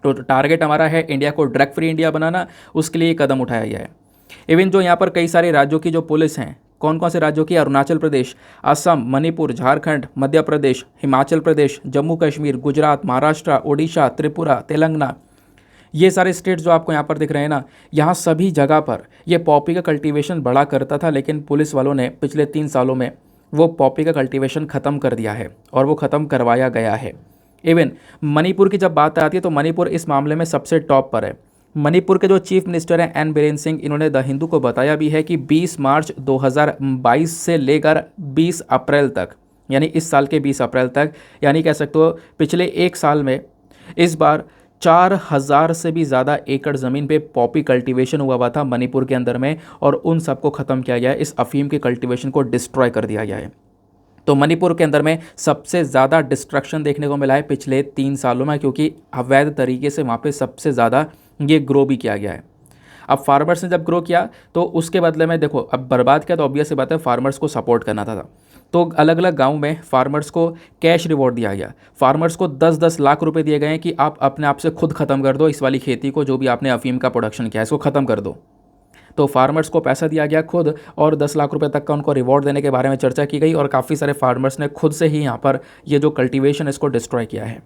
तो टारगेट हमारा है इंडिया को ड्रग फ्री इंडिया बनाना, उसके लिए कदम उठाया गया है। इवन जो यहाँ पर कई सारे राज्यों की जो पुलिस हैं, कौन कौन से राज्यों की, अरुणाचल प्रदेश, असम, मणिपुर, झारखंड, मध्य प्रदेश, हिमाचल प्रदेश, जम्मू कश्मीर, गुजरात, महाराष्ट्र, ओडिशा, त्रिपुरा, तेलंगाना, ये सारे स्टेट्स जो आपको यहाँ पर दिख रहे हैं ना, यहाँ सभी जगह पर ये पॉपी का कल्टीवेशन बढ़ा करता था, लेकिन पुलिस वालों ने पिछले 3 सालों में वो पॉपी का कल्टीवेशन ख़त्म कर दिया है और वो ख़त्म करवाया गया है। इवन मणिपुर की जब बात आती है तो मणिपुर इस मामले में सबसे टॉप पर है। मणिपुर के जो चीफ मिनिस्टर हैं एन बीरेन सिंह, इन्होंने द हिंदू को बताया भी है कि 20 मार्च 2022 से लेकर 20 अप्रैल तक, यानी इस साल के 20 अप्रैल तक, यानी कह सकते हो पिछले 1 साल में इस बार 4000 से भी ज़्यादा एकड़ ज़मीन पे पॉपी कल्टीवेशन हुआ था मणिपुर के अंदर में, और उन सबको ख़त्म किया गया है, इस अफीम के कल्टीवेशन को डिस्ट्रॉय कर दिया गया है। तो मणिपुर के अंदर में सबसे ज़्यादा डिस्ट्रक्शन देखने को मिला है पिछले 3 सालों में, क्योंकि अवैध तरीके से वहाँ पे सबसे ज़्यादा ये ग्रो भी किया गया है। अब फार्मर्स ने जब ग्रो किया तो उसके बदले में देखो, अब बर्बाद किया तो ऑब्वियस सी बात है फार्मर्स को सपोर्ट करना था। तो अलग अलग गांव में फार्मर्स को कैश रिवॉर्ड दिया गया, फार्मर्स को 10-10 लाख रुपए दिए गए हैं कि आप अपने आप से खुद ख़त्म कर दो इस वाली खेती को, जो भी आपने अफीम का प्रोडक्शन किया है इसको ख़त्म कर दो। तो फार्मर्स को पैसा दिया गया खुद, और 10 लाख रुपए तक का उनको रिवॉर्ड देने के बारे में चर्चा की गई, और काफ़ी सारे फार्मर्स ने खुद से ही यहाँ पर ये जो कल्टीवेशन इसको डिस्ट्रॉय किया है।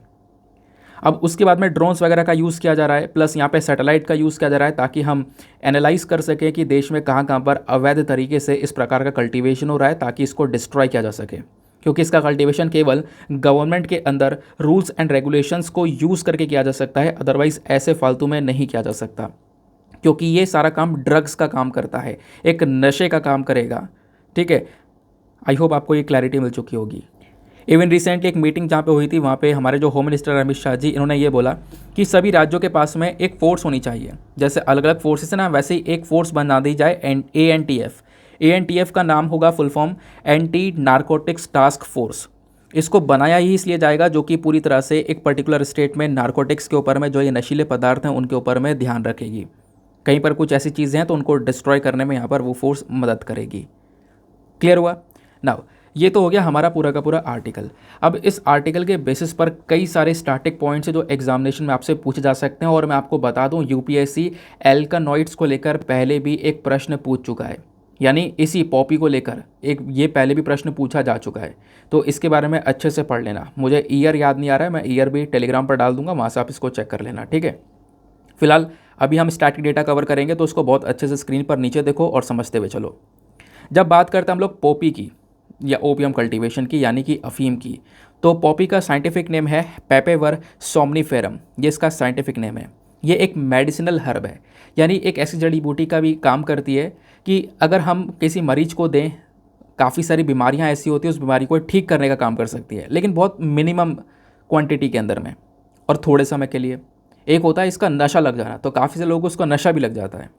अब उसके बाद में ड्रोन्स वगैरह का यूज़ किया जा रहा है, प्लस यहाँ पे सैटेलाइट का यूज़ किया जा रहा है, ताकि हम एनालाइज कर सकें कि देश में कहाँ कहाँ पर अवैध तरीके से इस प्रकार का कल्टीवेशन हो रहा है, ताकि इसको डिस्ट्रॉय किया जा सके। क्योंकि इसका कल्टीवेशन केवल गवर्नमेंट के अंदर रूल्स एंड रेगुलेशंस को यूज़ करके किया जा सकता है, अदरवाइज़ ऐसे फालतू में नहीं किया जा सकता, क्योंकि ये सारा काम ड्रग्स का काम करता है, एक नशे का काम करेगा। ठीक है, आई होप आपको ये क्लैरिटी मिल चुकी होगी। इवन रिसेंटली एक मीटिंग जहाँ पे हुई थी, वहाँ पे हमारे जो होम मिनिस्टर अमित शाह जी, इन्होंने ये बोला कि सभी राज्यों के पास में एक फोर्स होनी चाहिए, जैसे अलग अलग फोर्सेस है ना, वैसे ही एक फोर्स बना दी जाए, ANTF। ANTF का नाम होगा full form anti narcotics task force. इसको बनाया ही इसलिए जाएगा जो कि पूरी तरह से एक पर्टिकुलर स्टेट में नारकोटिक्स के ऊपर में, जो ये नशीले पदार्थ हैं उनके ऊपर में ध्यान रखेगी। कहीं पर कुछ ऐसी चीज़ें हैं तो उनको डिस्ट्रॉय करने में यहाँ पर वो फोर्स मदद करेगी। क्लियर हुआ? नाउ ये तो हो गया हमारा पूरा का पूरा आर्टिकल। अब इस आर्टिकल के बेसिस पर कई सारे स्टैटिक पॉइंट्स हैं जो एग्जामिनेशन में आपसे पूछे जा सकते हैं, और मैं आपको बता दूं यूपीएससी एल्कानॉइड्स को लेकर पहले भी एक प्रश्न पूछ चुका है, यानी इसी पॉपी को लेकर एक ये पहले भी प्रश्न पूछा जा चुका है। तो इसके बारे में अच्छे से पढ़ लेना। मुझे ईयर याद नहीं आ रहा है, मैं ईयर भी टेलीग्राम पर डाल दूंगा, वहाँ से आप इसको चेक कर लेना। ठीक है, फिलहाल अभी हम स्टैटिक डेटा कवर करेंगे, तो उसको बहुत अच्छे से स्क्रीन पर नीचे देखो और समझते हुए चलो। जब बात करते हैं हम लोग पॉपी की या ओपियम कल्टीवेशन की, यानी कि अफीम की, तो पॉपी का साइंटिफिक नेम है पेपेवर सोमनीफेरम, ये इसका साइंटिफिक नेम है। ये एक मेडिसिनल हर्ब है, यानी एक ऐसी जड़ी बूटी का भी काम करती है कि अगर हम किसी मरीज को दें, काफ़ी सारी बीमारियां ऐसी होती है उस बीमारी को ठीक करने का काम कर सकती है, लेकिन बहुत मिनिमम क्वांटिटी के अंदर में और थोड़े समय के लिए। एक होता है इसका नशा लग जाना, तो काफ़ी से लोगों को उसका नशा भी लग जाता है।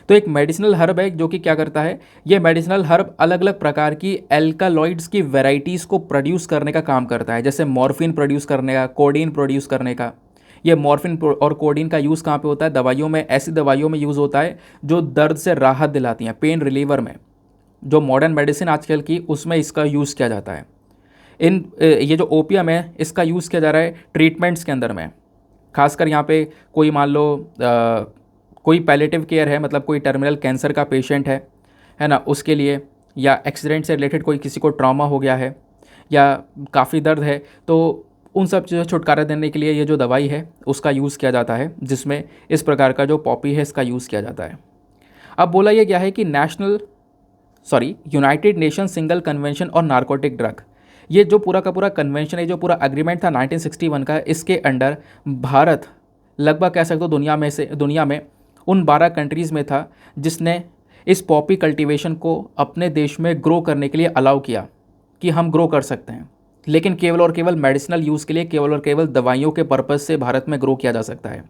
तो एक मेडिसिनल हर्ब है जो कि क्या करता है, ये मेडिसिनल हर्ब अलग अलग प्रकार की एल्कालॉइड्स की वैरायटीज़ को प्रोड्यूस करने का काम करता है, जैसे मॉर्फिन प्रोड्यूस करने का, कोडीन प्रोड्यूस करने का। ये मॉर्फिन और कोडीन का यूज़ कहाँ पे होता है? दवाइयों में, ऐसी दवाइयों में यूज़ होता है जो दर्द से राहत दिलाती हैं, पेन रिलीवर में। जो मॉडर्न मेडिसिन आजकल की, उसमें इसका यूज़ किया जाता है। ये जो ओपियम है इसका यूज़ किया जा रहा है ट्रीटमेंट्स के अंदर में, खासकर यहाँ पे कोई मान लो कोई पैलेटिव केयर है, मतलब कोई टर्मिनल कैंसर का पेशेंट है ना, उसके लिए, या एक्सीडेंट से रिलेटेड कोई किसी को ट्रॉमा हो गया है या काफ़ी दर्द है, तो उन सब चीज़ों से छुटकारा देने के लिए ये जो दवाई है उसका यूज़ किया जाता है, जिसमें इस प्रकार का जो पॉपी है इसका यूज़ किया जाता है। अब बोला ये गया है कि national United nation single convention और नारकोटिक ड्रग, ये जो पूरा का पूरा कन्वेंशन है, जो पूरा एग्रीमेंट था 1961 का, इसके अंडर भारत लगभग कह सकते हो दुनिया में उन 12 कंट्रीज़ में था जिसने इस पॉपी कल्टीवेशन को अपने देश में ग्रो करने के लिए अलाउ किया कि हम ग्रो कर सकते हैं, लेकिन केवल और केवल मेडिसिनल यूज़ के लिए, केवल और केवल दवाइयों के पर्पज़ से भारत में ग्रो किया जा सकता है।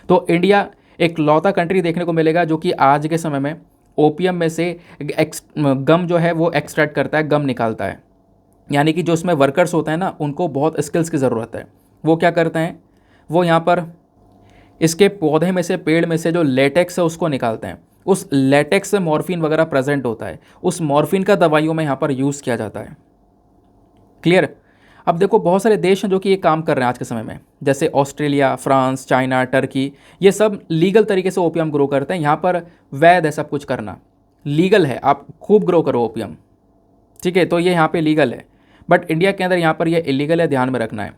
तो इंडिया एक लौता कंट्री देखने को मिलेगा जो कि आज के समय में ओपियम में से गम जो है वो एक्सट्रैक्ट करता है, गम निकालता है। यानी कि जो उसमें वर्कर्स होते हैं ना, उनको बहुत स्किल्स की ज़रूरत है। वो क्या करते हैं, वो यहाँ पर इसके पौधे में से, पेड़ में से जो लेटेक्स है उसको निकालते हैं। उस लेटेक्स से मॉर्फिन वगैरह प्रेजेंट होता है, उस मॉर्फिन का दवाइयों में यहाँ पर यूज़ किया जाता है। क्लियर। अब देखो बहुत सारे देश हैं जो कि ये काम कर रहे हैं आज के समय में, जैसे ऑस्ट्रेलिया, फ्रांस, चाइना, टर्की, ये सब लीगल तरीके से ओपियम ग्रो करते हैं। यहाँ पर वैध है सब कुछ करना, लीगल है, आप खूब ग्रो करो ओपियम, ठीक है। तो ये यहाँ पे लीगल है, बट इंडिया के अंदर यहाँ पर ये इलीगल है, ध्यान में रखना है।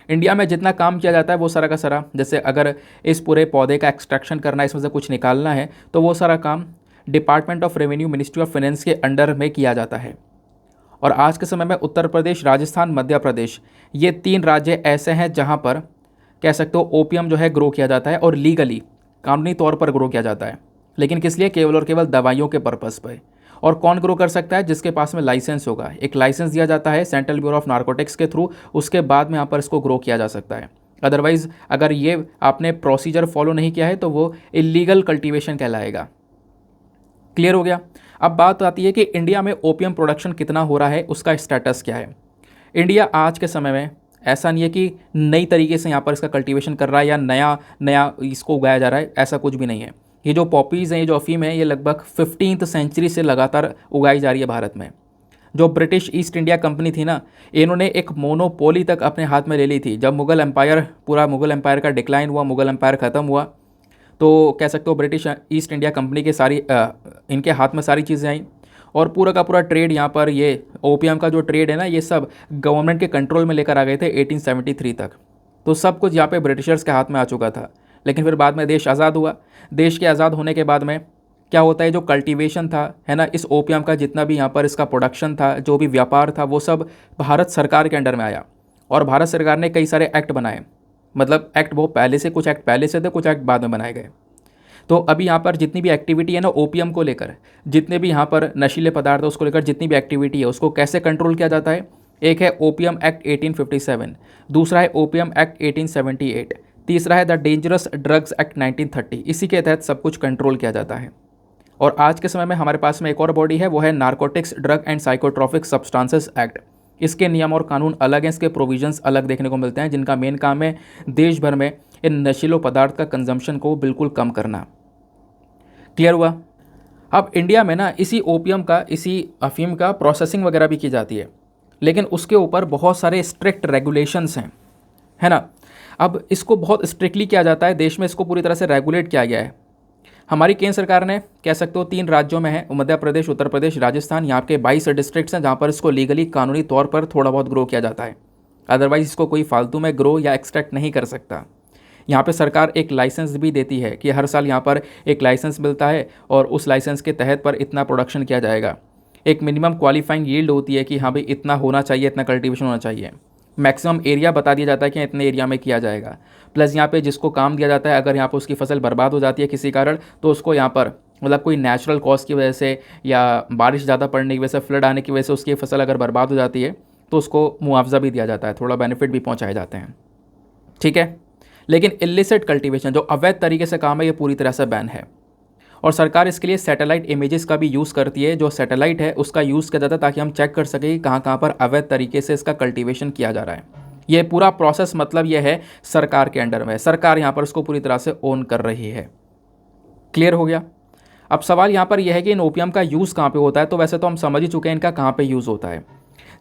इंडिया में जितना काम किया जाता है वो सारा का सारा, जैसे अगर इस पूरे पौधे का एक्सट्रैक्शन करना है, इसमें से कुछ निकालना है, तो वो सारा काम department of revenue, ministry of finance के अंडर में किया जाता है। और आज के समय में उत्तर प्रदेश, राजस्थान, मध्य प्रदेश, ये 3 राज्य ऐसे हैं जहाँ पर कह सकते हो ओपियम जो है ग्रो किया जाता है और लीगली, कानूनी तौर पर ग्रो किया जाता है। लेकिन किस लिए? केवल और केवल दवाइयों के पर्पज़ पर। और कौन ग्रो कर सकता है? जिसके पास में लाइसेंस होगा। एक लाइसेंस दिया जाता है सेंट्रल ब्यूरो ऑफ नारकोटिक्स के थ्रू, उसके बाद में यहाँ पर इसको ग्रो किया जा सकता है। अदरवाइज़ अगर ये आपने प्रोसीजर फॉलो नहीं किया है तो वो इलीगल कल्टीवेशन कहलाएगा। क्लियर हो गया। अब बात आती है कि इंडिया में ओपियम प्रोडक्शन कितना हो रहा है, उसका स्टेटस क्या है। इंडिया आज के समय में ऐसा नहीं है कि नई तरीके से यहाँ पर इसका कल्टीवेशन कर रहा है या नया नया इसको उगाया जा रहा है, ऐसा कुछ भी नहीं है। ये जो पॉपीज़ हैं, ये जो अफीम है, ये लगभग 15वीं सेंचुरी से लगातार उगाई जा रही है भारत में। जो ब्रिटिश ईस्ट इंडिया कंपनी थी ना, इन्होंने एक मोनोपोली तक अपने हाथ में ले ली थी। जब मुगल एम्पायर, पूरा मुगल एम्पायर का डिक्लाइन हुआ, मुगल एम्पायर ख़त्म हुआ, तो कह सकते हो ब्रिटिश ईस्ट इंडिया कंपनी के इनके हाथ में सारी चीज़ें आई और पूरा का पूरा ट्रेड, यहाँ पर ये ओपियम का जो ट्रेड है ना, ये सब गवर्नमेंट के कंट्रोल में लेकर आ गए थे 1873 तक। तो सब कुछ यहाँ पे ब्रिटिशर्स के हाथ में आ चुका था। लेकिन फिर बाद में देश आज़ाद हुआ। देश के आज़ाद होने के बाद में क्या होता है, जो कल्टीवेशन था है ना, इस ओपियम का जितना भी यहाँ पर इसका प्रोडक्शन था, जो भी व्यापार था, वो सब भारत सरकार के अंडर में आया। और भारत सरकार ने कई सारे एक्ट बनाए, मतलब एक्ट वो पहले से, कुछ एक्ट पहले से थे, कुछ एक्ट बाद में बनाए गए। तो अभी यहाँ पर जितनी भी एक्टिविटी है ना ओपियम को लेकर, जितने भी यहाँ पर नशीले पदार्थ है उसको लेकर जितनी भी एक्टिविटी है, उसको कैसे कंट्रोल किया जाता है। एक है ओपियम एक्ट 1857, दूसरा है ओपियम एक्ट 1878, तीसरा है द डेंजरस ड्रग्स एक्ट 1930। इसी के तहत सब कुछ कंट्रोल किया जाता है। और आज के समय में हमारे पास में एक और बॉडी है, वो है narcotics, drug and psychotropic substances act. इसके नियम और कानून अलग हैं, इसके प्रोविजंस अलग देखने को मिलते हैं, जिनका मेन काम है देश भर में इन नशीलों पदार्थ का कंजम्पशन को बिल्कुल कम करना। क्लियर हुआ। अब इंडिया में ना इसी ओपियम का, इसी अफीम का प्रोसेसिंग वगैरह भी की जाती है, लेकिन उसके ऊपर बहुत सारे स्ट्रिक्ट रेगुलेशंस हैं, है ना। अब इसको बहुत स्ट्रिक्टली किया जाता है, देश में इसको पूरी तरह से रेगुलेट किया गया है। हमारी केंद्र सरकार ने, कह सकते हो 3 राज्यों में है, मध्य प्रदेश, उत्तर प्रदेश, राजस्थान, यहाँ के 22 डिस्ट्रिक्ट्स हैं जहाँ पर इसको लीगली, कानूनी तौर पर थोड़ा बहुत ग्रो किया जाता है। अदरवाइज इसको कोई फालतू में ग्रो या एक्सट्रैक्ट नहीं कर सकता। यहाँ पे सरकार एक लाइसेंस भी देती है कि हर साल यहाँ पर एक लाइसेंस मिलता है और उस लाइसेंस के तहत पर इतना प्रोडक्शन किया जाएगा। एक मिनिमम क्वालिफाइंग यील्ड होती है कि हाँ भाई इतना होना चाहिए, इतना कल्टीवेशन होना चाहिए। मैक्सिमम एरिया बता दिया जाता है कि इतने एरिया में किया जाएगा। प्लस यहाँ पे जिसको काम दिया जाता है, अगर यहाँ पर उसकी फसल बर्बाद हो जाती है किसी कारण, तो उसको यहाँ पर मतलब कोई नेचुरल कॉज की वजह से या बारिश ज़्यादा पड़ने की वजह से, फ्लड आने की वजह से उसकी फसल अगर बर्बाद हो जाती है तो उसको मुआवजा भी दिया जाता है, थोड़ा बेनिफिट भी पहुँचाए जाते हैं, ठीक है। लेकिन इलिसिट कल्टीवेशन, जो अवैध तरीके से काम है, ये पूरी तरह से बैन है। और सरकार इसके लिए सैटेलाइट इमेजेस का भी यूज़ करती है। जो सैटेलाइट है उसका यूज़ किया जाता है ताकि हम चेक कर सकें कि कहाँ कहाँ पर अवैध तरीके से इसका कल्टीवेशन किया जा रहा है। ये पूरा प्रोसेस मतलब ये है सरकार के अंडर में, सरकार यहाँ पर उसको पूरी तरह से ओन कर रही है। क्लियर हो गया। अब सवाल यहाँ पर यह है कि इन ओपियम का यूज़ कहाँ पे होता है। तो वैसे तो हम समझ ही चुके हैं इनका कहाँ पे यूज़ होता है।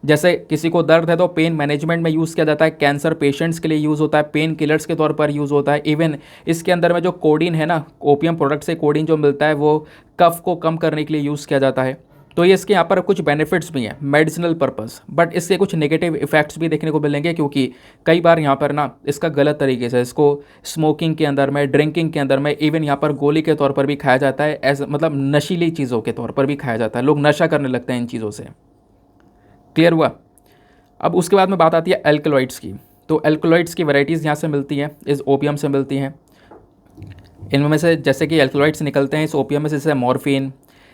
जैसे किसी को दर्द है तो पेन मैनेजमेंट में यूज़ किया जाता है, कैंसर पेशेंट्स के लिए यूज़ होता है, पेन किलर्स के तौर पर यूज़ होता है। इवन इसके अंदर में जो कोडीन है ना, ओपियम प्रोडक्ट से कोडीन जो मिलता है, वो कफ को कम करने के लिए यूज़ किया जाता है। तो ये इसके यहाँ पर कुछ बेनिफिट्स भी हैं मेडिसिनल पर्पस, बट इसके कुछ नेगेटिव इफेक्ट्स भी देखने को मिलेंगे, क्योंकि कई बार यहाँ पर ना इसका गलत तरीके से इसको स्मोकिंग के अंदर में, ड्रिंकिंग के अंदर में, इवन यहाँ पर गोली के तौर पर भी खाया जाता है, एज मतलब नशीली चीज़ों के तौर पर भी खाया जाता है, लोग नशा करने लगते हैं इन चीज़ों से। क्लियर हुआ। अब उसके बाद में बात आती है एल्कलॉइड्स की। तो एल्कलॉइड्स की वैरायटीज़ यहाँ से मिलती हैं, इस ओपियम से मिलती हैं। इनमें से जैसे कि एल्कलॉइड्स निकलते हैं इस ओपियम में से, जैसे morphine,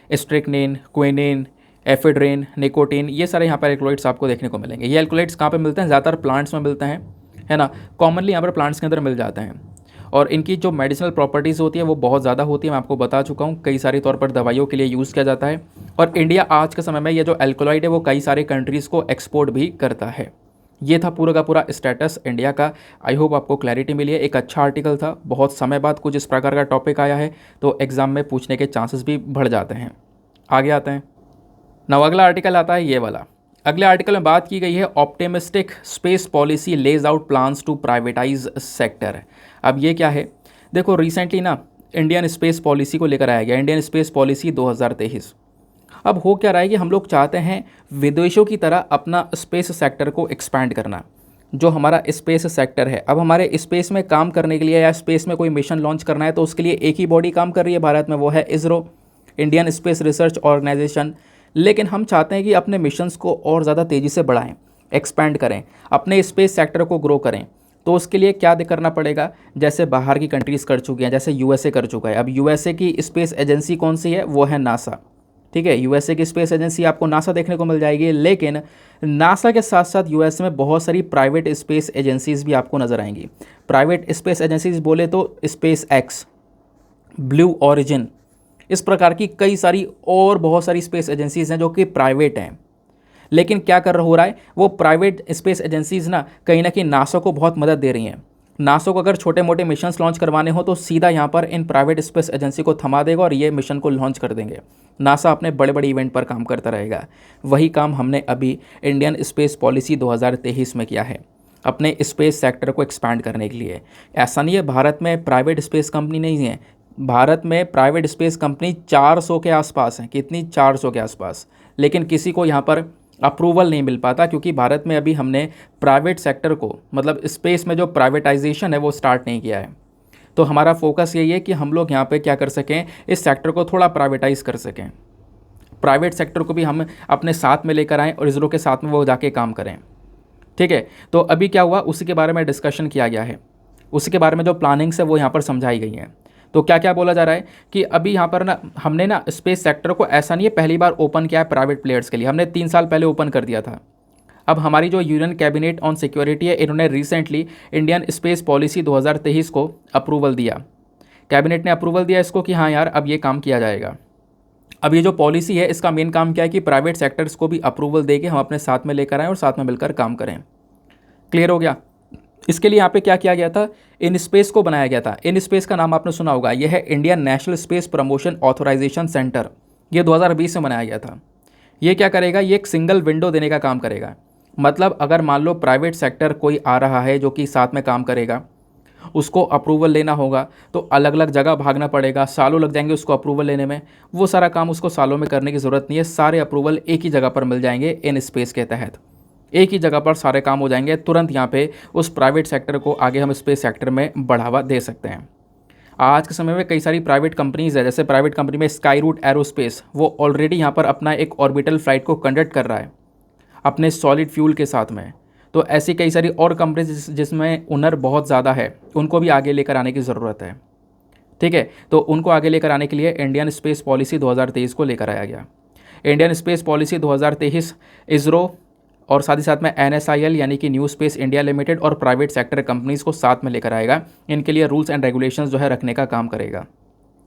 strychnine, quinine, ephedrine, nicotine, ये सारे यहाँ पर एल्कलॉइड्स आपको देखने को मिलेंगे। ये एल्कलॉइड्स कहाँ पे मिलते हैं? ज़्यादातर प्लांट्स में मिलते हैं, है ना, कॉमनली यहाँ पर प्लांट्स के अंदर मिल जाते हैं। और इनकी जो मेडिसिनल प्रॉपर्टीज़ होती है वो बहुत ज़्यादा होती है, मैं आपको बता चुका हूँ, कई सारे तौर पर दवाइयों के लिए यूज़ किया जाता है। और इंडिया आज के समय में ये जो एल्कलॉइड है वो कई सारे कंट्रीज़ को एक्सपोर्ट भी करता है। ये था पूरा का पूरा स्टेटस इंडिया का। आई होप आपको क्लैरिटी मिली है। एक अच्छा आर्टिकल था, बहुत समय बाद कुछ इस प्रकार का टॉपिक आया है, तो एग्ज़ाम में पूछने के चांसेस भी बढ़ जाते हैं। आगे आते हैं। नौ अगला आर्टिकल आता है ये वाला। अगले आर्टिकल में बात की गई है optimistic space policy lays out plans to privatise sector. अब ये क्या है? देखो, रिसेंटली ना इंडियन स्पेस पॉलिसी को लेकर आया गया, इंडियन स्पेस पॉलिसी 2023। अब हो क्या रहा है कि हम लोग चाहते हैं विदेशों की तरह अपना स्पेस सेक्टर को एक्सपैंड करना। जो हमारा स्पेस सेक्टर है, अब हमारे स्पेस में काम करने के लिए या स्पेस में कोई मिशन लॉन्च करना है, तो उसके लिए एक ही बॉडी काम कर रही है भारत में, वो है ISRO, Indian space research organisation. लेकिन हम चाहते हैं कि अपने मिशंस को और ज़्यादा तेज़ी से बढ़ाएं, एक्सपैंड करें, अपने स्पेस सेक्टर को ग्रो करें। तो उसके लिए क्या करना पड़ेगा? जैसे बाहर की कंट्रीज़ कर चुकी हैं, जैसे यूएसए कर चुका है। अब यूएसए की स्पेस एजेंसी कौन सी है? वो है नासा। ठीक है, यूएसए की स्पेस एजेंसी आपको नासा देखने को मिल जाएगी। लेकिन नासा के साथ साथ यूएसए में बहुत सारी प्राइवेट स्पेस एजेंसीज़ भी आपको नज़र आएंगी। प्राइवेट स्पेस एजेंसीज बोले तो स्पेस एक्स, ब्लू ऑरिजिन, इस प्रकार की कई सारी और बहुत सारी स्पेस एजेंसीज़ हैं जो कि प्राइवेट हैं। लेकिन क्या हो रहा है, वो प्राइवेट स्पेस एजेंसीज़ ना कहीं नासा को बहुत मदद दे रही हैं। नासा को अगर छोटे मोटे मिशंस लॉन्च करवाने हो तो सीधा यहाँ पर इन प्राइवेट स्पेस एजेंसी को थमा देगा और ये मिशन को लॉन्च कर देंगे। नासा अपने बड़े बड़े इवेंट पर काम करता रहेगा। वही काम हमने अभी इंडियन स्पेस पॉलिसी 2023 में किया है, अपने स्पेस सेक्टर को एक्सपैंड करने के लिए। ऐसा नहीं है भारत में प्राइवेट स्पेस कंपनी नहीं है, भारत में प्राइवेट स्पेस कंपनी 400 के आसपास हैं। कितनी? 400 के आसपास। लेकिन किसी को यहाँ पर अप्रूवल नहीं मिल पाता, क्योंकि भारत में अभी हमने प्राइवेट सेक्टर को, मतलब स्पेस में जो प्राइवेटाइजेशन है वो स्टार्ट नहीं किया है। तो हमारा फोकस यही है कि हम लोग यहाँ पे क्या कर सकें, इस सेक्टर को थोड़ा प्राइवेटाइज कर सकें, प्राइवेट सेक्टर को भी हम अपने साथ में लेकर आएँ और इसरो के साथ में वो जाके काम करें। ठीक है, तो अभी क्या हुआ उसी के बारे में डिस्कशन किया गया है, उसी के बारे में जो प्लानिंग्स है वो यहाँ पर समझाई गई हैं। तो क्या क्या बोला जा रहा है कि अभी यहाँ पर ना हमने ना स्पेस सेक्टर को, ऐसा नहीं है पहली बार ओपन किया है प्राइवेट प्लेयर्स के लिए, हमने 3 साल पहले ओपन कर दिया था। अब हमारी जो यूनियन कैबिनेट ऑन सिक्योरिटी है, इन्होंने रिसेंटली इंडियन स्पेस पॉलिसी 2023 को अप्रूवल दिया। कैबिनेट ने अप्रूवल दिया इसको कि हाँ यार अब ये काम किया जाएगा। अब ये जो पॉलिसी है इसका मेन काम क्या है कि प्राइवेट सेक्टर्स को भी अप्रूवल दे के हम अपने साथ में लेकर आएँ और साथ में मिलकर काम करें। क्लियर हो गया? इसके लिए यहाँ पे क्या किया गया था, इन स्पेस को बनाया गया था। इन स्पेस का नाम आपने सुना होगा, यह है Indian national space promotion authorisation centre. ये 2020 में बनाया गया था। ये क्या करेगा, ये एक सिंगल विंडो देने का काम करेगा। मतलब अगर मान लो प्राइवेट सेक्टर कोई आ रहा है जो कि साथ में काम करेगा, उसको अप्रूवल लेना होगा तो अलग अलग जगह भागना पड़ेगा, सालों लग जाएंगे उसको अप्रूवल लेने में। वो सारा काम उसको सालों में करने की ज़रूरत नहीं है, सारे अप्रूवल एक ही जगह पर मिल जाएंगे। इन स्पेस के तहत एक ही जगह पर सारे काम हो जाएंगे तुरंत। यहाँ पे उस प्राइवेट सेक्टर को आगे हम स्पेस सेक्टर में बढ़ावा दे सकते हैं। आज के समय में कई सारी प्राइवेट कंपनीज़ है, जैसे प्राइवेट कंपनी में स्काई रूट एरोस्पेस, वो ऑलरेडी यहाँ पर अपना एक ऑर्बिटल फ्लाइट को कंडक्ट कर रहा है अपने सॉलिड फ्यूल के साथ में। तो ऐसी कई सारी और कंपनीज जिसमें हुनर बहुत ज़्यादा है, उनको भी आगे लेकर आने की ज़रूरत है। ठीक है, तो उनको आगे लेकर आने के लिए इंडियन स्पेस पॉलिसी 2023 को लेकर आया गया। इंडियन स्पेस पॉलिसी 2023 इसरो और साथ ही साथ में NSIL यानी कि न्यू स्पेस इंडिया लिमिटेड और प्राइवेट सेक्टर कंपनीज़ को साथ में लेकर आएगा। इनके लिए रूल्स एंड रेगुलेशंस जो है रखने का काम करेगा।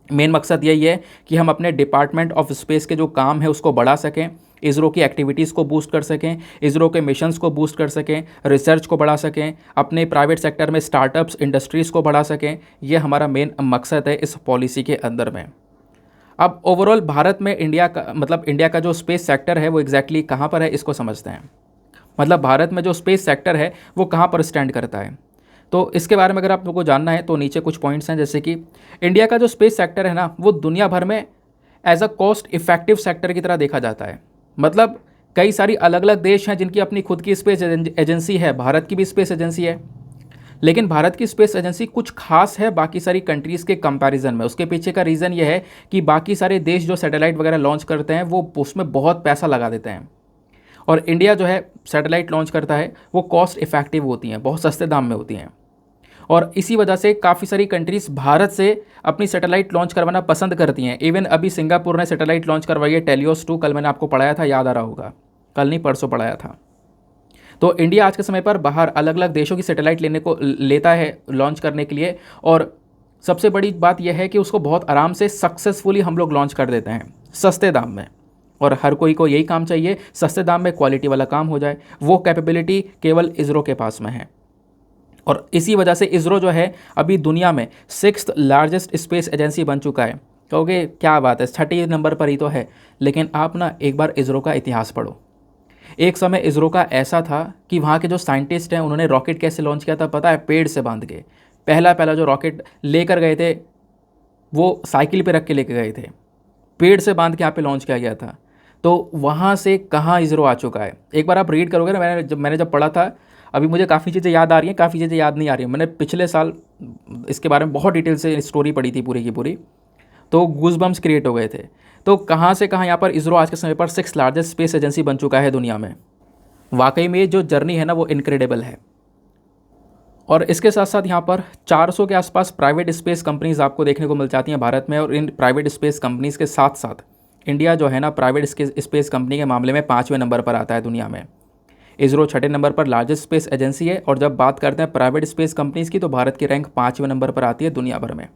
मेन मकसद यही है कि हम अपने डिपार्टमेंट ऑफ स्पेस के जो काम है उसको बढ़ा सकें, इसरो की एक्टिविटीज़ को बूस्ट कर सकें, इसरो के मिशंस को बूस्ट कर सकें, रिसर्च को बढ़ा सकें, अपने प्राइवेट सेक्टर में स्टार्टअप्स इंडस्ट्रीज़ को बढ़ा सकें। यह हमारा मेन मकसद है इस पॉलिसी के अंदर में। अब ओवरऑल भारत में इंडिया का, मतलब इंडिया का जो स्पेस सेक्टर है वो एग्जैक्टली कहाँ पर है इसको समझते हैं। मतलब भारत में जो स्पेस सेक्टर है वो कहाँ पर स्टैंड करता है, तो इसके बारे में अगर आप लोगों को जानना है तो नीचे कुछ पॉइंट्स हैं। जैसे कि इंडिया का जो स्पेस सेक्टर है ना, वो दुनिया भर में as a cost effective sector की तरह देखा जाता है। मतलब कई सारी अलग अलग देश हैं जिनकी अपनी खुद की स्पेस एजेंसी है, भारत की भी स्पेस एजेंसी है, लेकिन भारत की स्पेस एजेंसी कुछ खास है बाकी सारी कंट्रीज़ के कंपैरिजन में। उसके पीछे का रीज़न ये है कि बाकी सारे देश जो सैटेलाइट वगैरह लॉन्च करते हैं वो उसमें बहुत पैसा लगा देते हैं, और इंडिया जो है सैटेलाइट लॉन्च करता है वो कॉस्ट इफेक्टिव होती हैं, बहुत सस्ते दाम में होती हैं। और इसी वजह से काफ़ी सारी कंट्रीज़ भारत से अपनी सैटेलाइट लॉन्च करवाना पसंद करती हैं। इवन अभी सिंगापुर ने सैटेलाइट लॉन्च करवाई है टेलियोस 2, कल मैंने आपको पढ़ाया था, याद आ रहा होगा, कल नहीं परसों पढ़ाया था। तो इंडिया आज के समय पर बाहर अलग अलग देशों की सैटेलाइट लेता है लॉन्च करने के लिए, और सबसे बड़ी बात यह है कि उसको बहुत आराम से सक्सेसफुली हम लोग लॉन्च कर देते हैं सस्ते दाम में। और हर कोई को यही काम चाहिए, सस्ते दाम में क्वालिटी वाला काम हो जाए। वो कैपेबिलिटी केवल इसरो के पास में है, और इसी वजह से इसरो जो है अभी दुनिया में 6th लार्जेस्ट स्पेस एजेंसी बन चुका है। कहोगे क्या बात है, 30 नंबर पर ही तो है, लेकिन आप ना एक बार इसरो का इतिहास पढ़ो। एक समय इसरो का ऐसा था कि वहाँ के जो साइंटिस्ट हैं उन्होंने रॉकेट कैसे लॉन्च किया था पता है? पेड़ से बांध के। पहला जो रॉकेट लेकर गए थे वो साइकिल पे रख के लेके गए थे, पेड़ से बांध के यहाँ पे लॉन्च किया गया था। तो वहाँ से कहाँ इसरो आ चुका है, एक बार आप रीड करोगे ना। मैंने जब पढ़ा था, अभी मुझे काफ़ी चीज़ें याद आ रही हैं, काफ़ी चीज़ें याद नहीं आ रही हैं। मैंने पिछले साल इसके बारे में बहुत डिटेल से स्टोरी पढ़ी थी पूरी की पूरी, तो गूज़बम्स क्रिएट हो गए थे। तो कहाँ से कहाँ यहाँ पर इसरो आज के समय पर 6th लार्जेस्ट स्पेस एजेंसी बन चुका है दुनिया में। वाकई में जो जर्नी है ना वो इनक्रेडिबल है। और इसके साथ साथ यहाँ पर 400 के आसपास प्राइवेट स्पेस कंपनीज आपको देखने को मिल जाती हैं भारत में, और इन प्राइवेट स्पेस कंपनीज़ के साथ साथ इंडिया जो है ना प्राइवेट स्पेस कंपनी के मामले में 5वें नंबर पर आता है दुनिया में। इसरो 6ठे नंबर पर लार्जेस्ट स्पेस एजेंसी है, और जब बात करते हैं प्राइवेट स्पेस कंपनीज़ की तो भारत की रैंक 5वें नंबर पर आती है दुनिया भर में।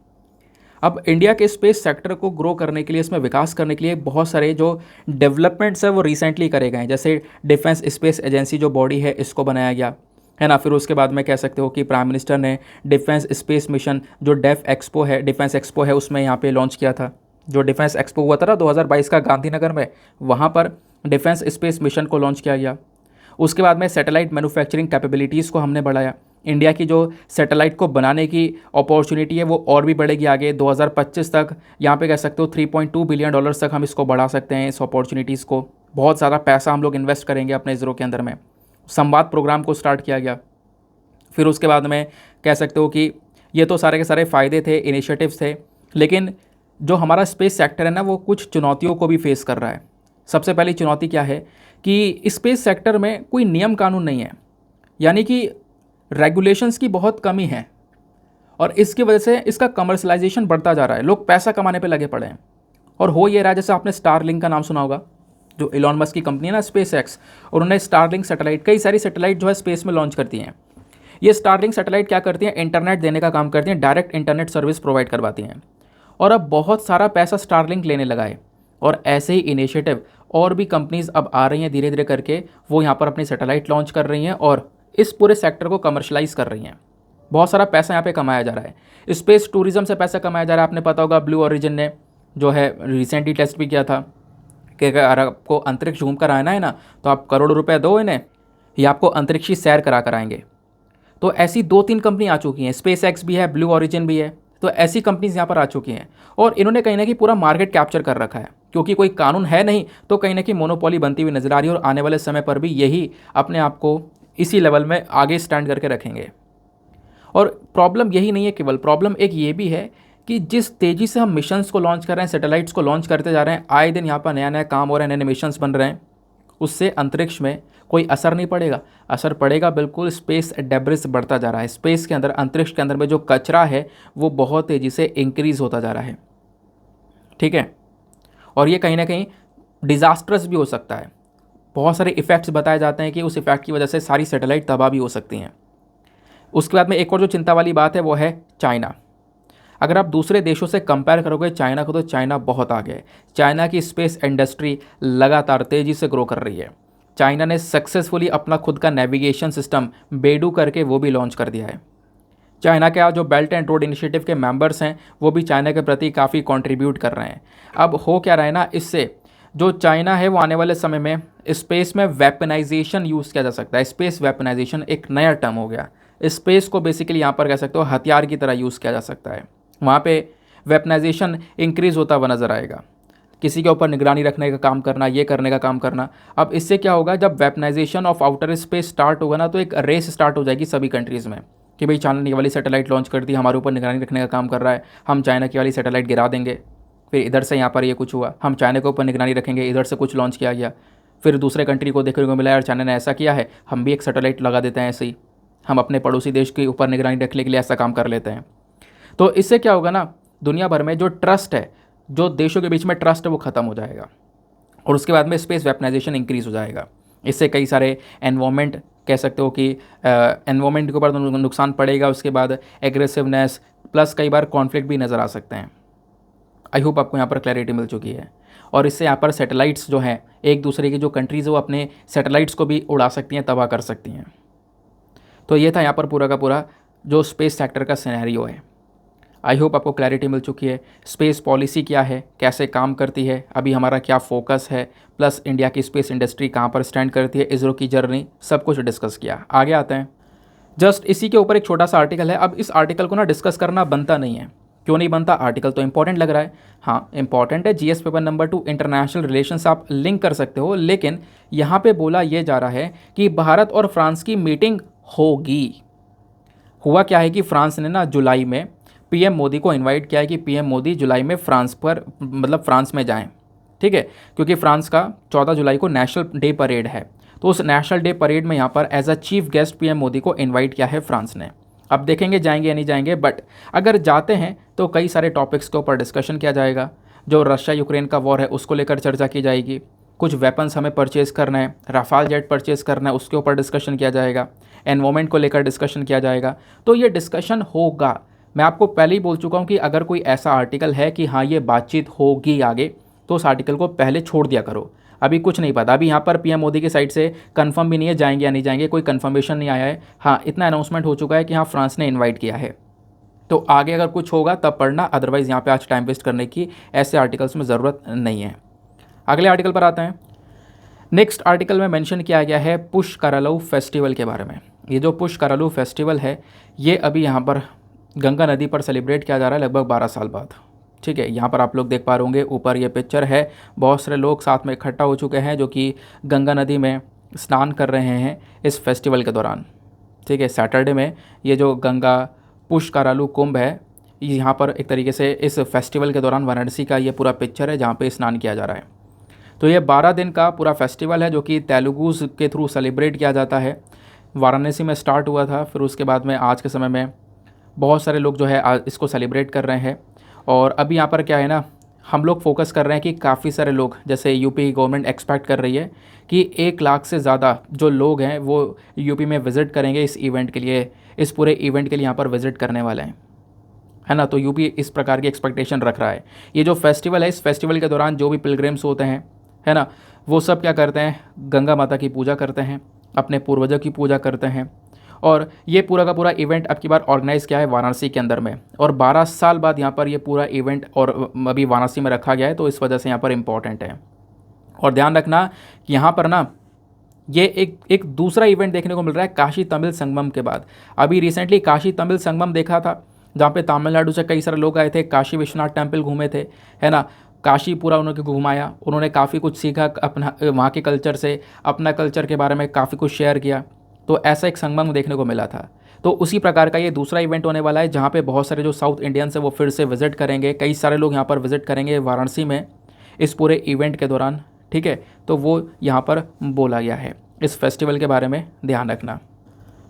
अब इंडिया के स्पेस सेक्टर को ग्रो करने के लिए, इसमें विकास करने के लिए बहुत सारे जो डेवलपमेंट्स है वो रिसेंटली करे गए हैं। जैसे डिफेंस स्पेस एजेंसी जो बॉडी है इसको बनाया गया है ना। फिर उसके बाद में कह सकते हो कि प्राइम मिनिस्टर ने डिफेंस स्पेस मिशन जो डिफेंस एक्सपो है उसमें यहाँ पे लॉन्च किया था। जो डिफेंस एक्सपो हुआ था ना 2022 का गांधीनगर में, वहाँ पर डिफेंस स्पेस मिशन को लॉन्च किया गया। उसके बाद में सैटेलाइट मैन्युफैक्चरिंग कैपेबिलिटीज़ को हमने बढ़ाया। इंडिया की जो सैटेलाइट को बनाने की अपॉर्चुनिटी है वो और भी बढ़ेगी आगे 2025 तक। यहाँ पे कह सकते हो $3.2 बिलियन तक हम इसको बढ़ा सकते हैं, इस अपॉर्चुनिटीज़ को। बहुत ज़्यादा पैसा हम लोग इन्वेस्ट करेंगे अपने इसरो के अंदर में। संवाद प्रोग्राम को स्टार्ट किया गया। फिर उसके बाद में कह सकते हो कि ये तो सारे के सारे फ़ायदे थे, इनिशिएटिव्स थे, लेकिन जो हमारा स्पेस सेक्टर है ना वो कुछ चुनौतियों को भी फेस कर रहा है। सबसे पहली चुनौती क्या है कि स्पेस सेक्टर में कोई नियम कानून नहीं है, यानी कि रेगुलेशंस की बहुत कमी है, और इसकी वजह से इसका कमर्शलाइजेशन बढ़ता जा रहा है। लोग पैसा कमाने पे लगे पड़े हैं। और हो ये रहा है, जैसे आपने स्टारलिंक का नाम सुना होगा, जो इलॉन मस्क की कंपनी है ना स्पेस एक्स, उन्होंने स्टारलिंक सैटेलाइट, कई सारी सैटेलाइट जो है स्पेस में लॉन्च करती हैं। ये स्टारलिंक सैटेलाइट क्या करती हैं, इंटरनेट देने का काम करती हैं, डायरेक्ट इंटरनेट सर्विस प्रोवाइड करवाती हैं। और अब बहुत सारा पैसा स्टारलिंक लेने लगा है, और ऐसे ही इनिशिएटिव और भी कंपनीज अब आ रही हैं धीरे धीरे करके। वो यहाँ पर अपनी सैटेलाइट लॉन्च कर रही हैं और इस पूरे सेक्टर को कमर्शलाइज कर रही हैं। बहुत सारा पैसा यहाँ पे कमाया जा रहा है, स्पेस टूरिज्म से पैसा कमाया जा रहा है। आपने पता होगा ब्लू ओरिजिन ने जो है रिसेंटली टेस्ट भी किया था कि अगर आपको अंतरिक्ष घूम कर आना है ना तो आप करोड़ रुपए दो इन्हें, ये आपको अंतरिक्षी सैर करा कर आएंगे। तो ऐसी 2-3 कंपनी आ चुकी हैं, स्पेस एक्स भी है, ब्लू ओरिजिन भी है। तो ऐसी कंपनीज यहाँ पर आ चुकी हैं, और इन्होंने कहीं ना कहीं पूरा मार्केट कैप्चर कर रखा है, क्योंकि कोई कानून है नहीं तो कहीं ना कहीं मोनोपोली बनती हुई नजर आ रही है। और आने वाले समय पर भी यही अपने आप को इसी लेवल में आगे स्टैंड करके रखेंगे। और प्रॉब्लम यही नहीं है केवल, प्रॉब्लम एक ये भी है कि जिस तेज़ी से हम मिशंस को लॉन्च कर रहे हैं, सैटेलाइट्स को लॉन्च करते जा रहे हैं, आए दिन यहाँ पर नया नया काम हो रहा है, नए नए मिशंस बन रहे हैं, उससे अंतरिक्ष में कोई असर नहीं पड़ेगा। असर पड़ेगा बिल्कुल, स्पेस डेब्रिस बढ़ता जा रहा है। स्पेस के अंदर, अंतरिक्ष के अंदर में जो कचरा है वो बहुत तेज़ी से इंक्रीज़ होता जा रहा है, ठीक है। और ये कहीं ना कहीं डिज़ास्ट्रस भी हो सकता है। बहुत सारे इफ़ेक्ट्स बताए जाते हैं कि उस इफ़ेक्ट की वजह से सारी सैटेलाइट तबाह भी हो सकती हैं। उसके बाद में एक और जो चिंता वाली बात है वो है चाइना। अगर आप दूसरे देशों से कंपेयर करोगे चाइना को, तो चाइना बहुत आगे है। चाइना की स्पेस इंडस्ट्री लगातार तेज़ी से ग्रो कर रही है। चाइना ने सक्सेसफुली अपना खुद का नेविगेशन सिस्टम बेडू करके वो भी लॉन्च कर दिया है। चाइना के जो बेल्ट एंड रोड इनिशिएटिव के मेंबर्स हैं वो भी चाइना के प्रति काफ़ी कंट्रीब्यूट कर रहे हैं। अब हो क्या रहा है ना, इससे जो चाइना है वो आने वाले समय में स्पेस में वेपनाइजेशन यूज़ किया जा सकता है। स्पेस वेपनाइजेशन एक नया टर्म हो गया। स्पेस को बेसिकली यहाँ पर कह सकते हो हथियार की तरह यूज़ किया जा सकता है। वहाँ पे वेपनाइजेशन इंक्रीज़ होता हुआ नज़र आएगा। किसी के ऊपर निगरानी रखने का काम करना, ये करने का काम करना। अब इससे क्या होगा, जब weaponisation of outer space start होगा ना, तो एक रेस स्टार्ट हो जाएगी सभी कंट्रीज़ में कि भाई चाइना ने ये वाली सैटेलाइट लॉन्च कर दी, हमारे ऊपर निगरानी रखने का काम कर रहा है, हम चाइना की वाली सैटेलाइट गिरा देंगे। फिर इधर से यहाँ पर ये कुछ हुआ, हम चाइना के ऊपर निगरानी रखेंगे, इधर से कुछ लॉन्च किया गया, फिर दूसरे कंट्री को देखने को मिला यार चाइना ने ऐसा किया है, हम भी एक सैटेलाइट लगा देते हैं ऐसे ही, हम अपने पड़ोसी देश के ऊपर निगरानी रखने के लिए ऐसा काम कर लेते हैं। तो इससे क्या होगा ना, दुनिया भर में जो ट्रस्ट है, जो देशों के बीच में ट्रस्ट है, वो ख़त्म हो जाएगा और उसके बाद में स्पेस वेपनाइजेशन इंक्रीज़ हो जाएगा। इससे कई सारे एनवायरमेंट कह सकते हो कि एनवायरमेंट के ऊपर तो नुकसान पड़ेगा, उसके बाद एग्रेसिवनेस प्लस कई बार कॉन्फ्लिक्ट भी नज़र आ सकते हैं। आई होप आपको यहाँ पर क्लैरिटी मिल चुकी है। और इससे यहाँ पर सैटेलाइट्स जो हैं, एक दूसरे की जो कंट्रीज़ है वो अपने सैटेलाइट्स को भी उड़ा सकती हैं, तबाह कर सकती हैं। तो ये था यहाँ पर पूरा का पूरा जो स्पेस सेक्टर का सिनेरियो है। आई होप आपको क्लैरिटी मिल चुकी है। स्पेस पॉलिसी क्या है, कैसे काम करती है, अभी हमारा क्या फोकस है, प्लस इंडिया की स्पेस इंडस्ट्री कहाँ पर स्टैंड करती है, इसरो की जर्नी, सब कुछ डिस्कस किया। आगे आते हैं, जस्ट इसी के ऊपर एक छोटा सा आर्टिकल है। अब इस आर्टिकल को ना डिस्कस करना बनता नहीं है। क्यों नहीं बनता? आर्टिकल तो इंपॉर्टेंट लग रहा है, हाँ इंपॉर्टेंट है, GS paper number 2 international relations आप लिंक कर सकते हो, लेकिन यहाँ पे बोला ये जा रहा है कि भारत और फ्रांस की मीटिंग होगी। हुआ क्या है कि फ्रांस ने ना जुलाई में पीएम मोदी को इनवाइट किया है कि पीएम मोदी जुलाई में फ्रांस में जाएं, ठीक है, क्योंकि फ्रांस का 14 जुलाई को नेशनल डे परेड है। तो उस नेशनल डे परेड में यहाँ पर as a chief guest PM Modi को इनवाइट किया है फ्रांस ने। अब देखेंगे जाएंगे या नहीं जाएंगे, बट अगर जाते हैं तो कई सारे टॉपिक्स के ऊपर डिस्कशन किया जाएगा। जो रशिया यूक्रेन का वॉर है उसको लेकर चर्चा की जाएगी, कुछ वेपन्स हमें परचेज़ करना है, राफाल जेट परचेज़ करना है, उसके ऊपर डिस्कशन किया जाएगा, एनवायरमेंट को लेकर डिस्कशन किया जाएगा। तो ये डिस्कशन होगा। मैं आपको पहले ही बोल चुका हूँ कि अगर कोई ऐसा आर्टिकल है कि हाँ ये बातचीत होगी आगे, तो उस आर्टिकल को पहले छोड़ दिया करो। अभी कुछ नहीं पता, अभी यहाँ पर पीएम मोदी की साइड से कंफर्म भी नहीं है जाएंगे या नहीं जाएंगे, कोई कंफर्मेशन नहीं आया है। हाँ इतना अनाउंसमेंट हो चुका है कि हाँ फ्रांस ने इन्वाइट किया है। तो आगे अगर कुछ होगा तब पढ़ना, अदरवाइज़ यहाँ पे आज टाइम वेस्ट करने की ऐसे आर्टिकल्स में ज़रूरत नहीं है। अगले आर्टिकल पर आते हैं। नेक्स्ट आर्टिकल में मेंशन किया गया है पुष्करलू फेस्टिवल के बारे में। ये जो पुष्करलू फेस्टिवल है ये अभी यहाँ पर गंगा नदी पर सेलिब्रेट किया जा रहा है लगभग 12 साल बाद, ठीक है। यहाँ पर आप लोग देख पा रहे होंगे ऊपर ये पिक्चर है, बहुत सारे लोग साथ में इकट्ठा हो चुके हैं जो कि गंगा नदी में स्नान कर रहे हैं इस फेस्टिवल के दौरान, ठीक है। सैटरडे में ये जो गंगा पुष्करलू कुंभ है, यहाँ पर एक तरीके से इस फेस्टिवल के दौरान वाराणसी का ये पूरा पिक्चर है जहाँ पे स्नान किया जा रहा है। तो ये 12 दिन का पूरा फेस्टिवल है जो कि तेलुगुज़ के थ्रू सेलिब्रेट किया जाता है। वाराणसी में स्टार्ट हुआ था, फिर उसके बाद में आज के समय में बहुत सारे लोग जो है इसको सेलिब्रेट कर रहे हैं। और अभी यहाँ पर क्या है ना, हम लोग फोकस कर रहे हैं कि काफ़ी सारे लोग, जैसे यूपी गवर्नमेंट एक्सपेक्ट कर रही है कि 1 लाख से ज़्यादा जो लोग हैं वो यूपी में विज़िट करेंगे इस इवेंट के लिए, इस पूरे इवेंट के लिए यहाँ पर विज़िट करने वाले हैं, है ना। तो यूपी इस प्रकार की एक्सपेक्टेशन रख रहा है। ये जो फेस्टिवल है, इस फेस्टिवल के दौरान जो भी पिलग्रिम्स होते हैं, है ना, वो सब क्या करते हैं, गंगा माता की पूजा करते हैं, अपने पूर्वजों की पूजा करते हैं। और ये पूरा का पूरा इवेंट अब की बार ऑर्गेनाइज़ किया है वाराणसी के अंदर में, और 12 साल बाद यहाँ पर ये पूरा इवेंट और अभी वाराणसी में रखा गया है, तो इस वजह से यहाँ पर इम्पॉर्टेंट है। और ध्यान रखना कि यहाँ पर ना ये एक दूसरा इवेंट देखने को मिल रहा है काशी तमिल संगमम के बाद। अभी रिसेंटली काशी तमिल संगमम देखा था जहाँ पे तमिलनाडु से कई सारे लोग आए थे, काशी विश्वनाथ टेम्पल घूमे थे, है ना, काशी पूरा उन्होंने घुमाया, उन्होंने काफ़ी कुछ सीखा अपना वहाँ के कल्चर से, अपना कल्चर के बारे में काफ़ी कुछ शेयर किया। तो ऐसा एक संगमम देखने को मिला था। तो उसी प्रकार का ये दूसरा इवेंट होने वाला है जहाँ पे बहुत सारे जो साउथ इंडियंस है वो फिर से विज़िट करेंगे, कई सारे लोग यहाँ पर विज़िट करेंगे वाराणसी में इस पूरे इवेंट के दौरान, ठीक है। तो वो यहाँ पर बोला गया है, इस फेस्टिवल के बारे में ध्यान रखना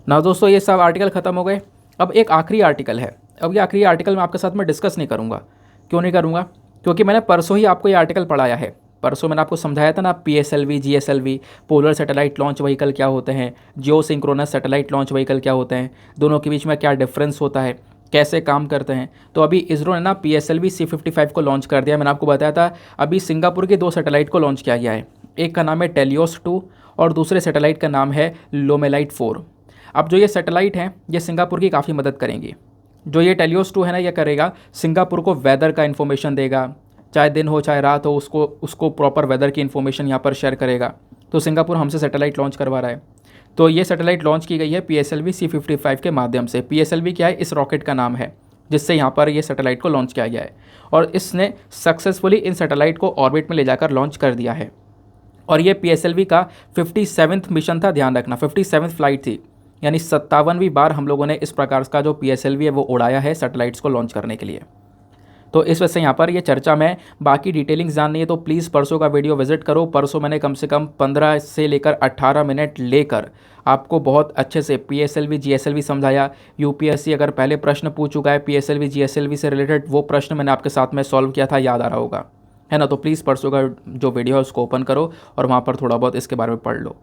ना। दोस्तों ये सब आर्टिकल ख़त्म हो गए। अब एक आखिरी आर्टिकल है। अब ये आखिरी आर्टिकल मैं आपके साथ में डिस्कस नहीं करूँगा। क्यों नहीं करूँगा? क्योंकि मैंने परसों ही आपको ये आर्टिकल पढ़ाया है। परसों मैंने आपको समझाया था ना, PSLV GSLV polar satellite launch vehicle क्या होते हैं, जियो सिंक्रोनस सैटेलाइट लॉन्च व्हीकल क्या होते हैं, दोनों के बीच में क्या डिफरेंस होता है, कैसे काम करते हैं। तो अभी इसरो ने ना PSLV C55 को लॉन्च कर दिया। मैंने आपको बताया था अभी सिंगापुर के 2 सैटेलाइट को लॉन्च किया गया है। एक का नाम है टेलियोस 2 और दूसरे सैटेलाइट का नाम है लोमेलाइट 4। अब जो ये सैटेलाइट हैं ये सिंगापुर की काफ़ी मदद करेंगी। जो ये टेलियोस 2 है ना, ये करेगा सिंगापुर को वेदर का इन्फॉर्मेशन देगा, चाहे दिन हो चाहे रात हो, उसको प्रॉपर वेदर की इन्फॉर्मेशन यहाँ पर शेयर करेगा। तो सिंगापुर हमसे सैटेलाइट लॉन्च करवा रहा है। तो ये सैटेलाइट लॉन्च की गई है PSLV C55 के माध्यम से। PSLV क्या है? इस रॉकेट का नाम है जिससे यहाँ पर ये सैटेलाइट को लॉन्च किया गया है और इसने सक्सेसफुली इन सैटेलाइट को ऑर्बिट में ले जाकर लॉन्च कर दिया है। और ये PSLV का 57वां मिशन था, ध्यान रखना 57वीं फ्लाइट थी, यानी 57वीं बार हम लोगों ने इस प्रकार का जो PSLV है वो उड़ाया है सैटेलाइट्स को लॉन्च करने के लिए। तो इस वजह से यहाँ पर ये चर्चा में बाकी डिटेलिंग्स जाननी है तो प्लीज़ परसों का वीडियो विजिट करो। परसों मैंने कम से कम 15 से लेकर 18 मिनट लेकर आपको बहुत अच्छे से PSLV GSLV समझाया। UPSC अगर पहले प्रश्न पूछ चुका है PSLV GSLV से रिलेटेड, वो प्रश्न मैंने आपके साथ में सॉल्व किया था, याद आ रहा होगा, है ना। तो प्लीज़ परसों का जो वीडियो है उसको ओपन करो और वहाँ पर थोड़ा बहुत इसके बारे में पढ़ लो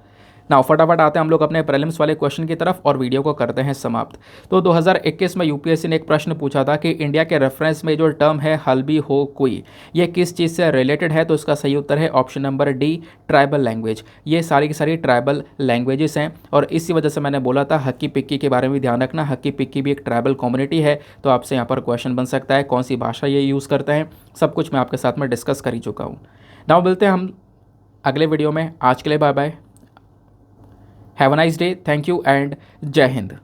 ना। फटाफट आते हैं हम लोग अपने प्रीलिम्स वाले क्वेश्चन की तरफ और वीडियो को करते हैं समाप्त। तो 2021 में UPSC ने एक प्रश्न पूछा था कि इंडिया के रेफरेंस में जो टर्म है हल्बी हो कोई, ये किस चीज़ से रिलेटेड है। तो इसका सही उत्तर है option number D, tribal language. ये सारी की सारी ट्राइबल लैंग्वेजेस हैं और इसी वजह से मैंने बोला था हक्की पिक्की के बारे में भी ध्यान रखना। हक्की पिक्की भी एक ट्राइबल कम्युनिटी है, तो आपसे यहाँ पर क्वेश्चन बन सकता है कौन सी भाषा ये यूज़ करते हैं, सब कुछ मैं आपके साथ में डिस्कस कर ही चुका हूँ। नाउ मिलते हैं हम अगले वीडियो में। आज के लिए bye bye, have a nice day, thank you and Jai Hind.